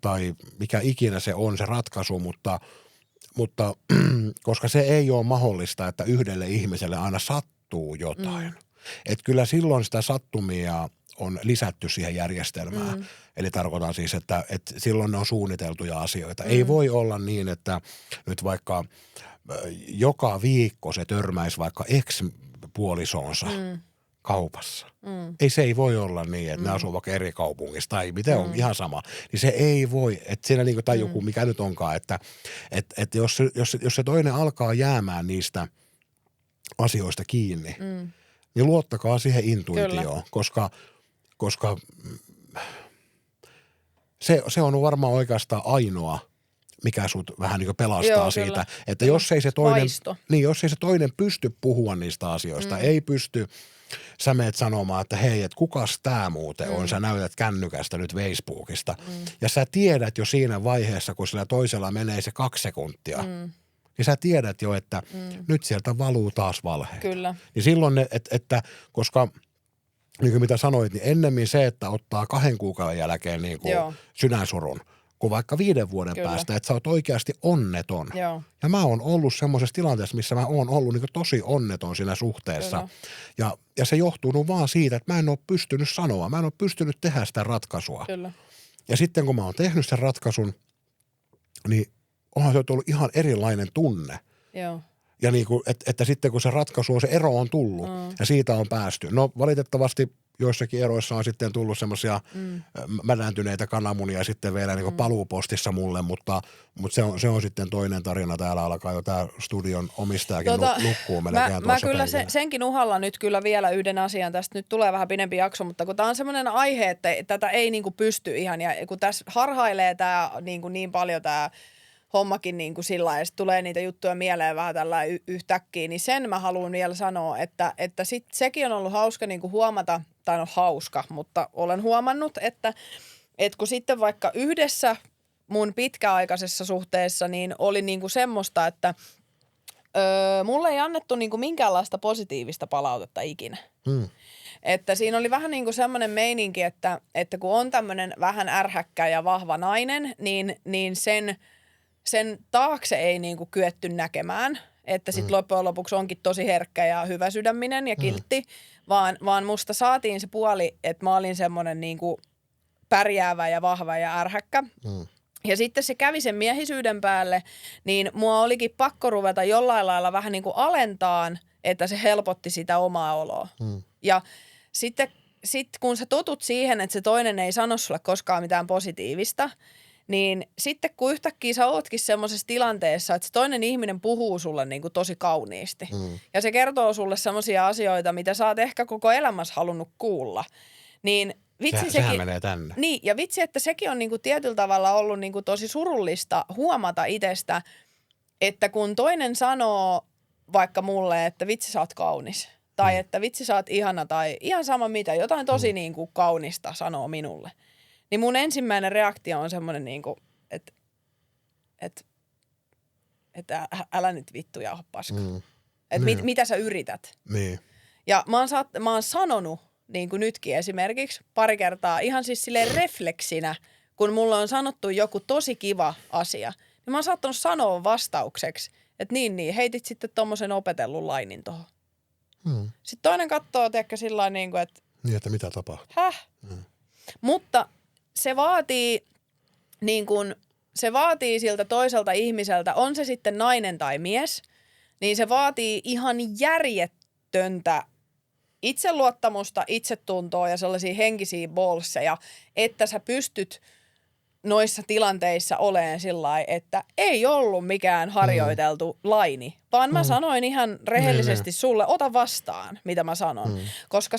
tai mikä ikinä se on se ratkaisu, mutta koska se ei ole mahdollista, että yhdelle ihmiselle aina sattuu jotain. Että kyllä silloin sitä sattumia on lisätty siihen järjestelmään. Eli tarkoitan siis, että silloin ne on suunniteltuja asioita. Ei voi olla niin, että nyt vaikka joka viikko se törmäisi vaikka ex-puolisoonsa kaupassa. Se ei voi olla niin, että ne asuu vaikka eri kaupungissa tai miten on ihan sama. Niin se ei voi, että siinä niin kuin, tai joku mikä nyt onkaan, että jos se toinen alkaa jäämään niistä asioista kiinni, niin luottakaa siihen intuitioon, koska se on varmaan oikeastaan ainoa, mikä sut vähän niin kuin pelastaa siitä, että jos ei se toinen pysty puhua niistä asioista, ei pysty, sä meet sanomaan, että hei, että kukas tää muuten on, sä näytät kännykästä nyt Facebookista. Ja sä tiedät jo siinä vaiheessa, kun sillä toisella menee se 2 sekuntia, niin sä tiedät jo, että nyt sieltä valuu taas valheita. Kyllä. Niin silloin, että koska niin kuin mitä sanoit, niin ennemmin se, että ottaa 2 kuukauden jälkeen niin kuin sydänsurun, kuin vaikka 5 vuoden päästä, että sä oot oikeasti onneton. Joo. Ja mä oon ollut semmoisessa tilanteessa, missä mä oon ollut niin kuin tosi onneton siinä suhteessa. Ja se johtuu vaan siitä, että mä en ole pystynyt sanoa, mä en ole pystynyt tehdä sitä ratkaisua. Kyllä. Ja sitten kun mä oon tehnyt sen ratkaisun, niin onhan se ollut ihan erilainen tunne. Joo. Ja niin kuin, että sitten kun se ratkaisu on, se ero on tullut ja siitä on päästy. No valitettavasti joissakin eroissa on sitten tullut semmoisia mädäntyneitä kananmunia sitten vielä niin kuin paluupostissa mulle, mutta se on sitten toinen tarina. Täällä alkaa jo tämä studion omistajakin nukkuu melkein Mä kyllä senkin uhalla nyt kyllä vielä yhden asian. Tästä nyt tulee vähän pidempi jakso, mutta kun tämä on semmoinen aihe, että tätä ei niin kuin pysty ihan. Ja kun tässä harhailee tämä niin paljon tämä hommakin niin kuin sillä lailla, ja tulee niitä juttuja mieleen vähän tällä yhtäkkiä, niin sen mä haluan vielä sanoa, että sit sekin on ollut hauska niin kuin huomata, tai no hauska, mutta olen huomannut, että kun sitten vaikka yhdessä mun pitkäaikaisessa suhteessa, niin oli niin kuin semmoista, että mulle ei annettu niin kuin minkäänlaista positiivista palautetta ikinä. Että siinä oli vähän niin kuin semmoinen meininki, että kun on tämmöinen vähän ärhäkkä ja vahva nainen, niin sen taakse ei niinku kyetty näkemään, että sitten loppujen lopuksi onkin tosi herkkä ja hyväsydäminen ja kiltti, vaan musta saatiin se puoli, että mä olin semmoinen niinku pärjäävä ja vahva ja ärhäkkä. Ja sitten se kävi sen miehisyyden päälle, niin mua olikin pakko ruveta jollain lailla vähän niin kuin alentaan, että se helpotti sitä omaa oloa. Ja sitten kun sä totut siihen, että se toinen ei sano sulle koskaan mitään positiivista, niin sitten kun yhtäkkiä sä ootkin semmoisessa tilanteessa, että se toinen ihminen puhuu sulle niin kuin tosi kauniisti. Ja se kertoo sulle semmoisia asioita, mitä sä oot ehkä koko elämässä halunnut kuulla. Niin vitsi sehän menee tänne. Niin, ja vitsi, että sekin on niin kuin tietyllä tavalla ollut niin kuin tosi surullista huomata itsestä, että kun toinen sanoo vaikka mulle, että vitsi sä oot kaunis. Tai että vitsi sä oot ihana tai ihan sama mitä, jotain tosi niin kuin kaunista sanoo minulle. Niin mun ensimmäinen reaktio on semmoinen niinku, että älä nyt vittu jauha paska. Että mitä sä yrität. Niin. Ja mä oon sanonut, niin kuin nytkin esimerkiksi, pari kertaa ihan siis silleen refleksinä, kun mulla on sanottu joku tosi kiva asia. Niin mä oon saattanut sanoa vastaukseksi, että niin, heitit sitten tommosen opetellun lainin tohon. Sitten toinen katsoo, tiedätkö, sillain niin kuin, että niin, että mitä tapahtuu. Mutta se vaatii niin kun, se vaatii siltä toiselta ihmiseltä, on se sitten nainen tai mies, niin se vaatii ihan järjettöntä itseluottamusta, itsetuntoa ja sellaisia henkisiä bolseja, että sä pystyt noissa tilanteissa oleen sillai, että ei ollut mikään harjoiteltu laini, vaan mä sanoin ihan rehellisesti sulle, ota vastaan, mitä mä sanon. Koska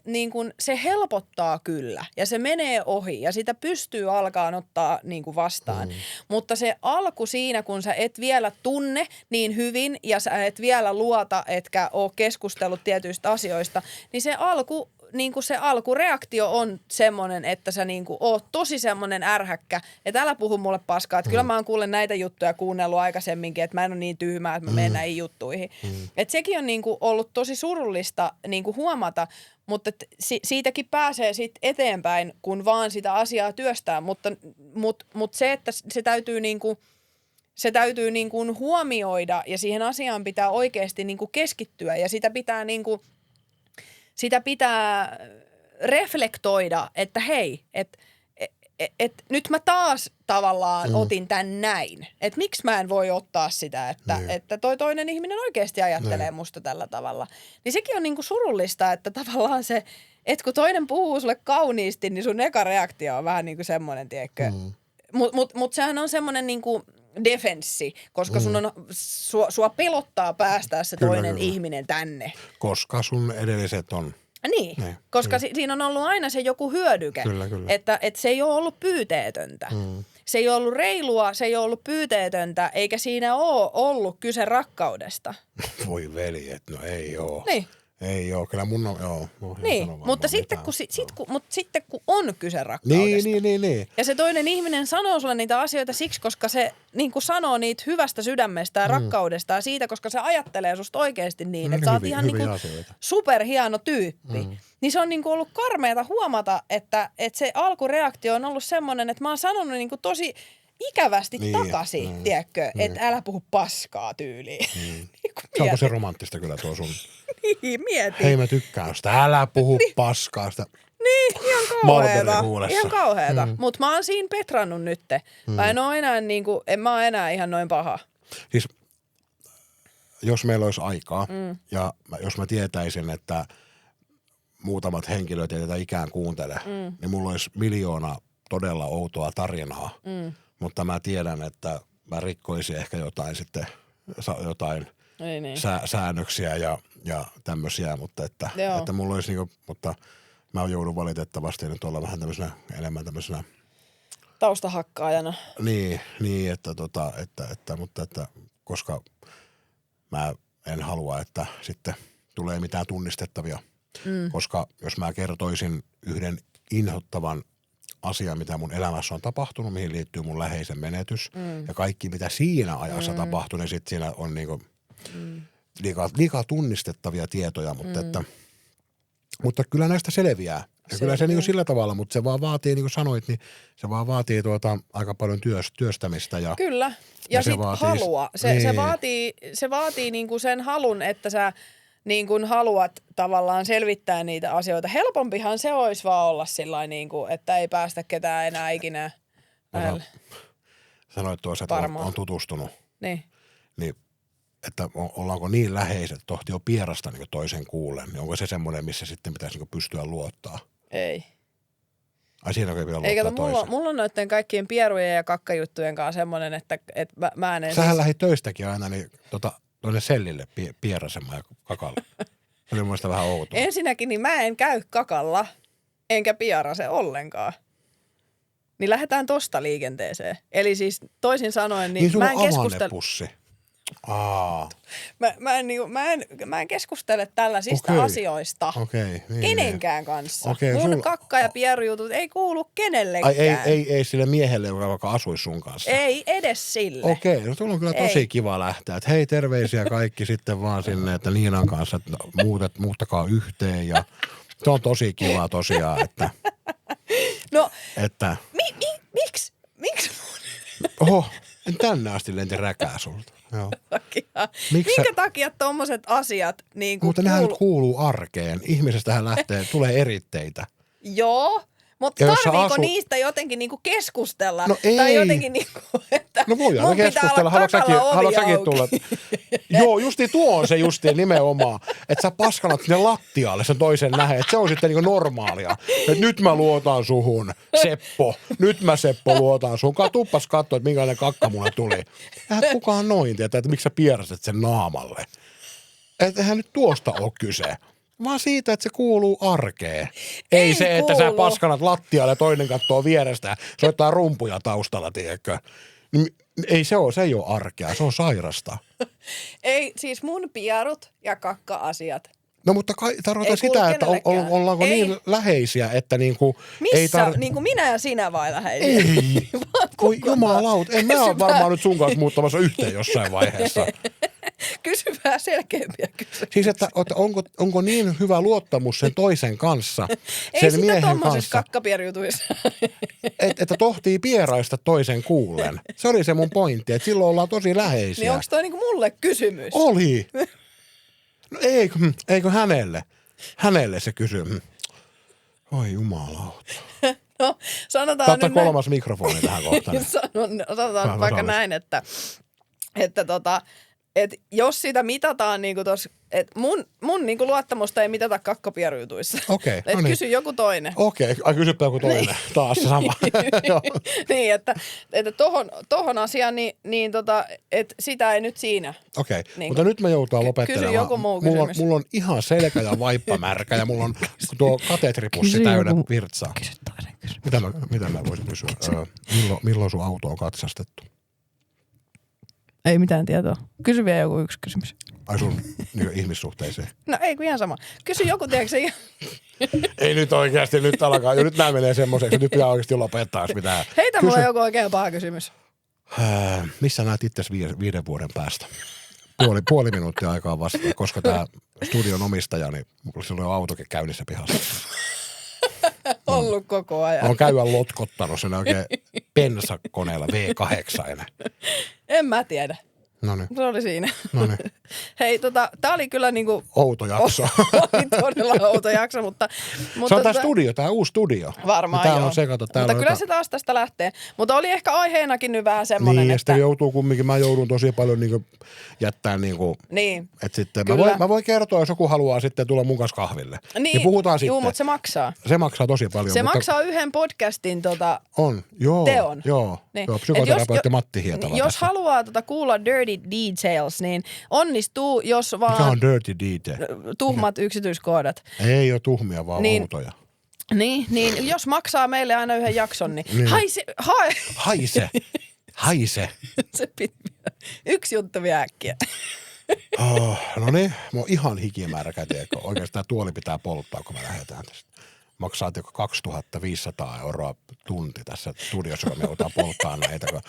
niin kun, se helpottaa kyllä ja se menee ohi ja sitä pystyy alkaa ottaa niin kun vastaan. Mutta se alku siinä, kun sä et vielä tunne niin hyvin ja sä et vielä luota, etkä ole keskustellut tietyistä asioista, niin se alkureaktio on semmoinen, että sä niinku oot tosi semmoinen ärhäkkä, että älä puhu mulle paskaa. Että kyllä mä oon kuullut näitä juttuja kuunnellut aikaisemminkin, että mä en ole niin tyhmää, että mä menen näihin juttuihin. Että sekin on niinku ollut tosi surullista niinku huomata, mutta siitäkin pääsee sitten eteenpäin, kun vaan sitä asiaa työstää. Mutta se, että se täytyy niinku huomioida ja siihen asiaan pitää oikeasti niinku keskittyä ja sitä pitää reflektoida, että hei, että nyt mä taas tavallaan otin tän näin. Että miksi mä en voi ottaa sitä, että toi toinen ihminen oikeasti ajattelee musta tällä tavalla. Niin sekin on niinku surullista, että tavallaan se, että kun toinen puhuu sulle kauniisti, niin sun eka reaktio on vähän niinku semmoinen, tiedätkö. Mut sehän on semmoinen niinku defenssi, koska sua pelottaa päästää se toinen ihminen tänne. Koska sun edelliset on. Niin, koska siinä on ollut aina se joku hyödyke, kyllä. Että se ei ole ollut pyyteetöntä. Se ei ole ollut reilua, se ei ole ollut pyyteetöntä, eikä siinä ole ollut kyse rakkaudesta. Voi veljet, no ei oo. Niin. Ei oo, kyllä mun on, joo. Niin, mutta sitten kun on kyse rakkaudesta. Niin. Ja se toinen ihminen sanoo sulle niitä asioita siksi, koska se niin kuin sanoo niitä hyvästä sydämestä ja rakkaudesta ja siitä, koska se ajattelee susta oikeasti niin, että sä oot ihan niin kuin superhieno tyyppi. Niin se on niin kuin ollut karmeata huomata, että se alkureaktio on ollut semmoinen, että mä oon sanonut niin kuin tosi ikävästi takaisin, tiedätkö, että älä puhu paskaa tyyliin. Onko se romanttista kyllä tuo sun? Niin, mieti. Hei, mä tykkään sitä. Älä puhu paskaa sitä. Niin, ihan kauheeta. Mutta mä oon siinä petrannut nytte. Mä en oo enää niinku, en mä oo enää ihan noin paha. Siis, jos meillä olisi aikaa ja jos mä tietäisin, että muutamat henkilöt ei tätä ikään kuuntele, niin mulla olisi 1 miljoona todella outoa tarinaa. Mutta mä tiedän, että mä rikkoisin ehkä jotain säännöksiä ja tämmöisiä, mutta että mulla olisi niinku, mutta mä joudun valitettavasti nyt olla vähän enemmän tämmöisenä taustahakkaajana. Niin, että koska mä en halua, että sitten tulee mitään tunnistettavia, koska jos mä kertoisin yhden inhottavan asian, mitä mun elämässä on tapahtunut, mihin liittyy mun läheisen menetys ja kaikki, mitä siinä ajassa tapahtui, niin sitten siinä on niinku liikaa tunnistettavia tietoja, mutta kyllä näistä selviää. Ja kyllä se niinku sillä tavalla, mutta se vaan vaatii, niin kuin sanoit, niin se vaan vaatii aika paljon työstämistä. Kyllä, ja sitten halua. Se vaatii niinku sen halun, että sä niin kuin haluat tavallaan selvittää niitä asioita. Helpompihan se olisi vaan olla sillain niin kuin, että ei päästä ketään enää ikinä lähelle. Sanoit tuossa, että on tutustunut. Niin, että ollaanko niin läheiset, että tohti jo pierasta niin toisen kuulen, niin onko se semmoinen, missä sitten pitäisi niin pystyä luottaa? Ei. Ai siinä ei pidä luottaa toisen. Mulla on noiden kaikkien pierujen ja kakkajuttujen kanssa semmoinen, että mä en Sähän lähdit töistäkin aina niin tuonne sellille pierasemaan ja kakalla. Se oli muista vähän outoa. Ensinnäkin niin mä en käy kakalla, enkä pierase ollenkaan. Niin lähdetään tosta liikenteeseen. Eli siis toisin sanoen, niin sulla mä en on keskustele. avannepussi. Mä en keskustele tällaisista asioista kenenkään kanssa. Mun kakka- ja pierujutut ei kuulu kenellekään. Ei sille miehelle, joka vaikka asuisi sun kanssa. Ei edes sille. Okei, no tulla on kyllä tosi kiva lähteä. Että hei, terveisiä kaikki sitten vaan sinne, että Niinan kanssa että muuttakaa yhteen. Ja se on tosi kiva tosiaan, että... No, että miksi? Oho, tänne asti lenti räkää sulta. Joo. Minkä takia tommoset asiat niin mutta nehän nyt kuuluu arkeen. Ihmisestähän tulee eritteitä. Joo, Mutta tarviiko niistä jotenkin niinku keskustella? No ei. Tai jotenkin niinku, että no voidaan mun pitää olla takalla ovi auki. Tulla? Joo, justiin tuo on se justiin nimenomaan, että sä paskanat sinne lattialle sen toisen nähden, että se on sitten niinku normaalia. Että nyt mä luotan suhun, Seppo. Nyt mä Seppo luotan suhun. Tuppas katsoa, että minkälainen kakka mulle tuli. Eihän kukaan noin tietää, että miksi sä pieraset sen naamalle. Että eihän nyt tuosta ole kyse. Vaan siitä, että se kuuluu arkeen. Ei se, että sä paskanat lattialle ja toinen katsoo vierestä ja soittaa rumpuja taustalla, tiedätkö? Ei se ei ole arkea, se on sairasta. Ei, siis mun pierut ja kakka-asiat. No mutta tarkoitan sitä, että ollaanko niin läheisiä, että niinku... Missä? Niinku minä ja sinä vai läheisiä? Ei. Voi jumalauta. En mä ole varmaan nyt sun kanssa muuttamassa yhteen jossain vaiheessa. Kysy vähän selkeämpiä kysymyksiä. Siis, että onko niin hyvä luottamus sen toisen kanssa, sen ei miehen sitä tommosissa kanssa, kakkapierjutuissa. että tohtii pieraista toisen kuulen. Se oli se mun pointti, että silloin ollaan tosi läheisiä. Niin onko toi niinku mulle kysymys? Oli. No eikö hänelle? Hänelle se kysyy. Oi jumalauta. No sanotaan Tätä nyt kolmas mikrofoni tähän kohtaan. Sanotaan vaikka näin, että jos sitä mitataan niinku tossa, että mun niinku luottamusta ei mitata kakkapierjutuissa. Okei, no niin. Kysy joku toinen. Okei, kysypä joku toinen. Niin. Taas se sama. Niin, että tohon asiaan, että sitä ei nyt siinä. Okei, niin, mutta nyt me joudutaan lopettelemaan. Kysy joku muu kysymys. Mulla on ihan selkä ja vaippa märkä ja mulla on tuo katetripussi täynnä virtsaa. Kysy toinen kysymys. Mitä mä voisin kysyä? Milloin sun auto on katsastettu? Ei mitään tietoa. Kysy vielä joku yksi kysymys. Ai sun ihmissuhteeseen? No ei kun ihan sama. Kysy joku, tiedätkö se ihan... Ei nyt oikeasti, nyt alkaa. Jo nyt nää menee semmoiseksi, että nyt pitää oikeasti lopettaa, jos pitää. Heitä mulle joku oikein paha kysymys. Missä näet itsesi 5 vuoden päästä? Puoli minuuttia aikaa vastata, koska tää studion omistaja, niin silloin on autokin käynnissä pihassa. Ollut koko ajan. Olen käydä lotkottanut sen oikein pensakoneella V8. En mä tiedä. Noniin. Se oli siinä. Noniin. Hei, tää oli kyllä niinku... Outo jakso. Oli todella outo jakso, mutta se on tää studio, tää uusi studio. Varmaan tää joo. On se, kato, mutta kyllä se taas tästä lähtee. Mutta oli ehkä aiheenakin nyt vähän semmonen, niin, että... Niin, sitten joutuu kumminkin, mä joudun tosi paljon niinku jättää niinku... Niin. Että sitten kyllä. mä voin kertoa, jos joku haluaa sitten tulla mun kanssa kahville. Niin, puhutaan sitten. mutta se maksaa. Se maksaa tosi paljon. Se maksaa yhden podcastin On, joo. teon. Joo, niin. joo, psykoterapeutti Matti Hietala. Jos haluaa kuulla dirty details, niin onnistuu, jos vaan... Mikä on dirty detail? Tuhmat yksityiskohdat. Ei ole tuhmia, vaan outoja. Niin, jos maksaa meille aina yhden jakson, niin, haise. Se piti yksi juttu vielä äkkiä. No niin, mä oon ihan hikimärkä, tiedätkö. Oikeastaan tuoli pitää polttaa, kun me lähdetään tästä. Maksaa 2500 € tunti tässä studiossa, kun me joudutaan polttaa näitä, kun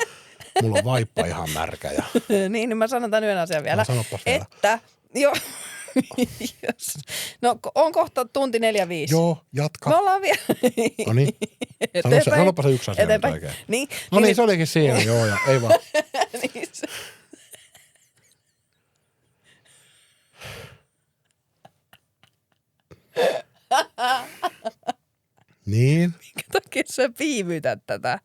mulla on vaippa ihan märkä. Ja... niin mä sanon tämän yhden asian vielä. Sanoppas vielä. Että, joo. No on kohta tunti 4-5. Joo, jatka. Me ollaan vielä. No niin. Sanoppa se yksi asia nyt oikein. Niin, no niin, se olikin siinä, joo, ja ei vaan. niin se. Niin. Minkä takia sä viivytät tätä?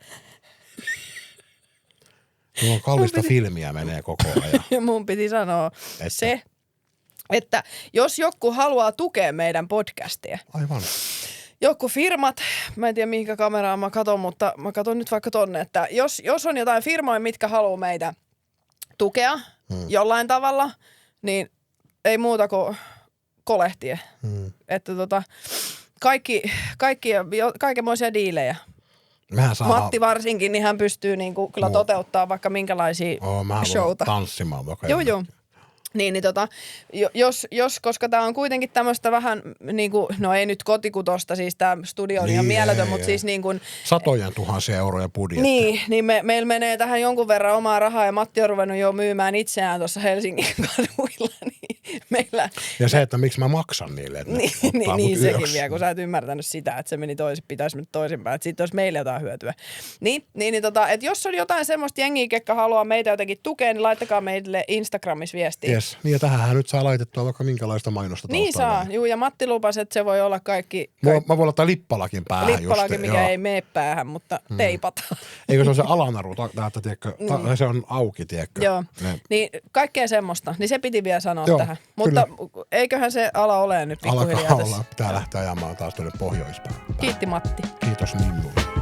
Mulla on kallista filmiä menee koko ajan. Mun piti sanoa se, että jos joku haluaa tukea meidän podcastia. Aivan. Joku firmat, mä en tiedä mihinkä kameraan mä katon, mutta mä katon nyt vaikka tonne, että jos on jotain firmoja, mitkä haluaa meitä tukea jollain tavalla, niin ei muuta kuin kolehtie. Että kaikenmoisia diilejä. Matti varsinkin, niin hän pystyy niinku kyllä toteuttaa vaikka minkälaisia showta. Tanssimaan vaikka. Joo. Niin, jos koska tää on kuitenkin tämmöistä vähän niinku, no ei nyt kotikutosta, siis tää studio on ihan mieletön, mutta siis niin kuin... Satojen tuhansia euroja budjetti. Niin meillä menee tähän jonkun verran omaa rahaa ja Matti on ruvennut jo myymään itseään tuossa Helsingin kaduilla, niin meillä... Ja se, että miksi mä maksan niille, että niin sekin vielä, kun sä et ymmärtänyt sitä, että se meni pitäisi mennä toisinpäin, että siitä olisi meille jotain hyötyä. Että jos on jotain semmoista jengiä, ketkä haluaa meitä jotenkin tukea, niin laittakaa meille Instagramissa viestiä. Yes. Niin ja tähänhän nyt saa laitettua vaikka minkälaista mainosta taustalla. Niin saa, juu, ja Matti lupasi, että se voi olla kaikki... Mä voin laittaa lippalakin päähän. Lippalakin, mikä joo. ei mene päähän, mutta teipataan. Eikö se ole se alanaru, se on auki, tiedätkö? Joo, niin kaikkea semmoista, niin se piti vielä sanoa tähän. Mutta eiköhän se ala ole nyt pikkuhiljaa tässä. Alkaa olla, pitää lähteä ajamaan taas tuonne pohjoispäin. Kiitti Matti. Kiitos Ninnulle.